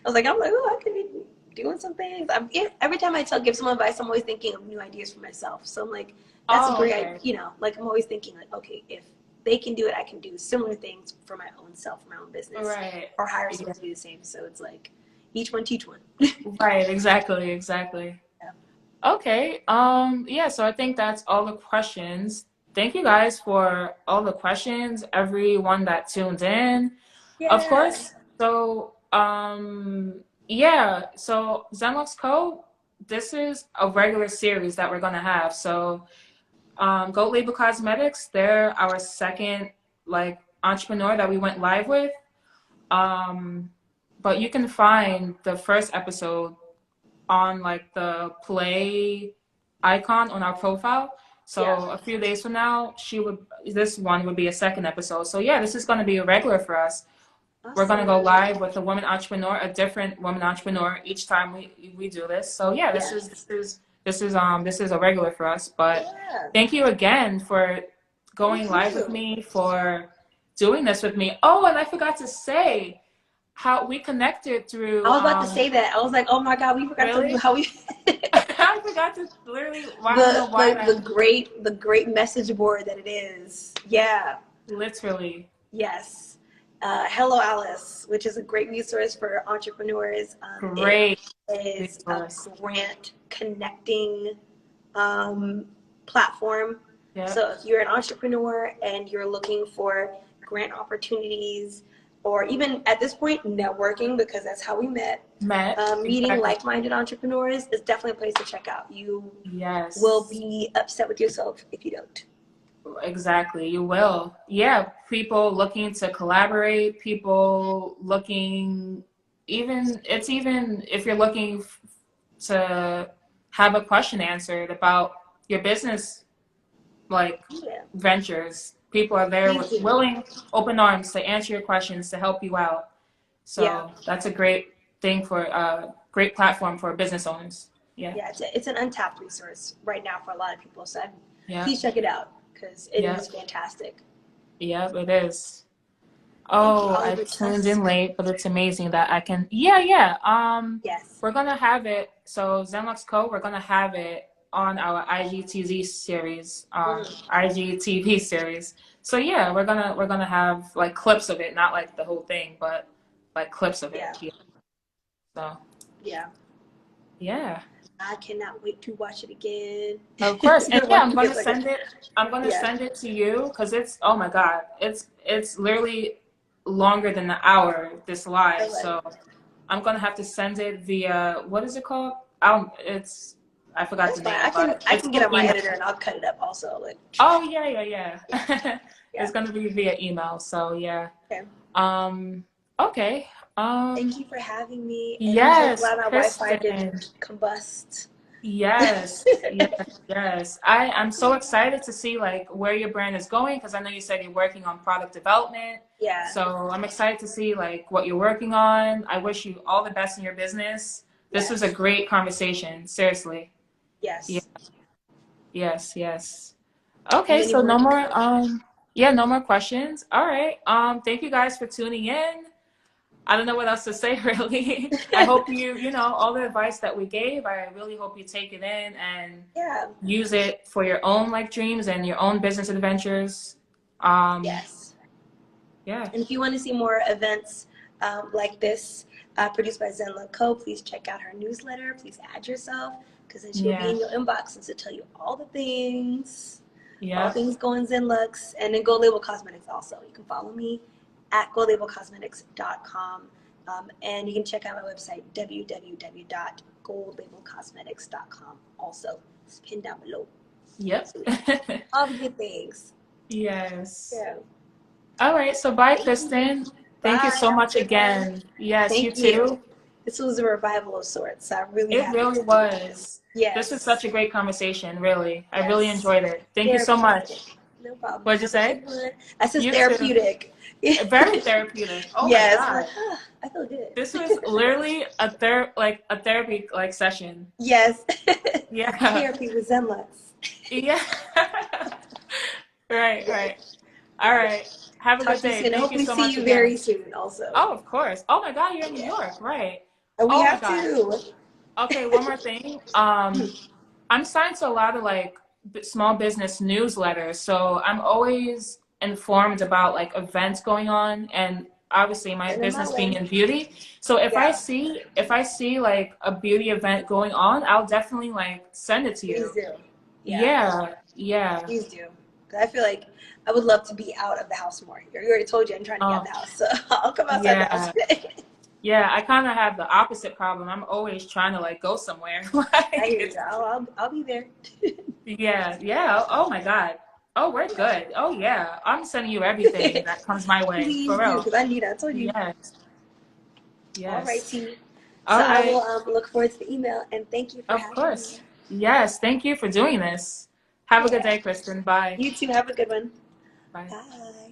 I'm like, oh, I could be doing some things. Every time give someone advice, I'm always thinking of new ideas for myself. So I'm like, that's a Oh, great, okay. like I'm always thinking like, okay, if they can do it, I can do similar things for my own self, for my own business, Right. or hire Yeah. someone to do the same. So it's like, each one teach one. Right, exactly, exactly. Yeah. Okay. Yeah, so I think that's all the questions. Thank you guys for all the questions, everyone that tuned in. Of Yeah. course, so Yeah, so ZenLuxCo, this is a regular series that we're gonna have. So Goat Label Cosmetics, they're our second like entrepreneur that we went live with. Um, but you can find the first episode on like the play icon on our profile. So Yeah. a few days from now, this one would be a second episode. So yeah, this is going to be a regular for us. We're going to go Awesome. live with a woman entrepreneur, a different woman entrepreneur each time we do this. So yeah, Yes. this is a regular for us. But Yeah. thank you again for going Thank live with you. me, for doing this with me. Oh, and I forgot to say how we connected I through was about to say that. I was like, oh my God, we forgot to tell you really? how we I forgot to literally. I don't know why that. the great message board that it is. Yeah. Literally. Yes. Hello Alice, which is a great resource for entrepreneurs. It Great is a resource. grant connecting platform. Yeah. So if you're an entrepreneur and you're looking for grant opportunities, or even at this point networking, because that's how we met, meeting Exactly. like-minded entrepreneurs is definitely a place to check out. You Yes. will be upset with yourself if you don't. Exactly. You will. Yeah. People looking to collaborate. People looking. Even if you're looking to have a question answered about your business, like Yeah. ventures. People are there with willing, open arms to answer your questions, to help you out. Yeah. So that's a great thing for great platform for business owners. Yeah. Yeah, it's an untapped resource right now for a lot of people. So Yeah. please check it out because it Yeah. is fantastic. Yeah, it is. Thank you, Oh, I Oliver. tuned in late, but it's amazing that I can. Yeah, yeah. Yes. We're gonna have it. So ZenLuxCo, we're gonna have it on our IGTV series, IGTV series. So yeah, we're gonna have like clips of it, not like the whole thing, but like clips of it. Yeah. So Yeah. yeah. I cannot wait to watch it again. Of course, and Even yeah, watch it gets like I'm gonna yeah. send it to you because it's oh my god, it's literally longer than an hour this live. So I'm gonna have to send it via what is it called? I forgot That's the fine. name, but I it's can get on my email. editor and I'll cut it up also. Like Oh yeah. yeah. It's gonna be via email. So yeah. Okay. Okay. Thank you for having me. And I'm so Yes, glad my Wi-Fi Kristen. didn't combust. Yes, yes. I'm so excited to see like where your brand is going because I know you said you're working on product development. Yeah. So I'm excited to see like what you're working on. I wish you all the best in your business. This was a great conversation, seriously. Yeah, Yes. yes. Okay, so Anyone no can more come. yeah, no more questions. All right. Thank you guys for tuning in. I don't know what else to say really. I hope you know, all the advice that we gave, I really hope you take it in and Yeah. use it for your own like dreams and your own business adventures. Yes. Yeah. And if you want to see more events like this produced by ZenLuxCo, please check out her newsletter. Please add yourself because then she'll be in your inbox and she'll tell you all the things, all things going ZenLux. And then Gold Label Cosmetics also. You can follow me at goldlabelcosmetics.com. And you can check out my website, www.goldlabelcosmetics.com. Also, it's pinned down below. Yep. All the good things. Yes. Yeah. All right. So bye, Kristen. Thank you Bye. so much again. Yes, you too. This was a revival of sorts. I'm really It happy. really was. Yes. This was such a great conversation, really. I Yes. really enjoyed it. Thank you so much. No problem. What'd you say? I said You therapeutic. too. Very therapeutic. Oh yes. my God. Like, I feel good. This was literally a therapy like session. Yes. Yeah. Therapy with ZenLux. Yeah. Right. All right. Have a good day. Thank you so much. Hopefully see you very soon also. Oh, of course. Oh my God, you're in New York, right? And we have to. Okay, one more thing. I'm signed to a lot of like small business newsletters, so I'm always informed about like events going on, and obviously my business being in beauty. So if I see like a beauty event going on, I'll definitely like send it to you. Please do. Yeah. Please do. Because I feel like I would love to be out of the house more. You already told you I'm trying to get out of the house, so I'll come outside the house today. Yeah, I kind of have the opposite problem. I'm always trying to like go somewhere. I Like hear you. I'll be there. yeah, yeah. Oh my God. Oh, we're good. Oh yeah. I'm sending you everything that comes my way. Please For do, real. because I need it. I told you. Yes. All right, Yes. T. So All I will right. look forward to the email, and thank you for Of having me. course. Yes. Thank you for doing this. Have a good Yeah. day, Kristen. Bye. You too. Have a good one. Bye. Bye.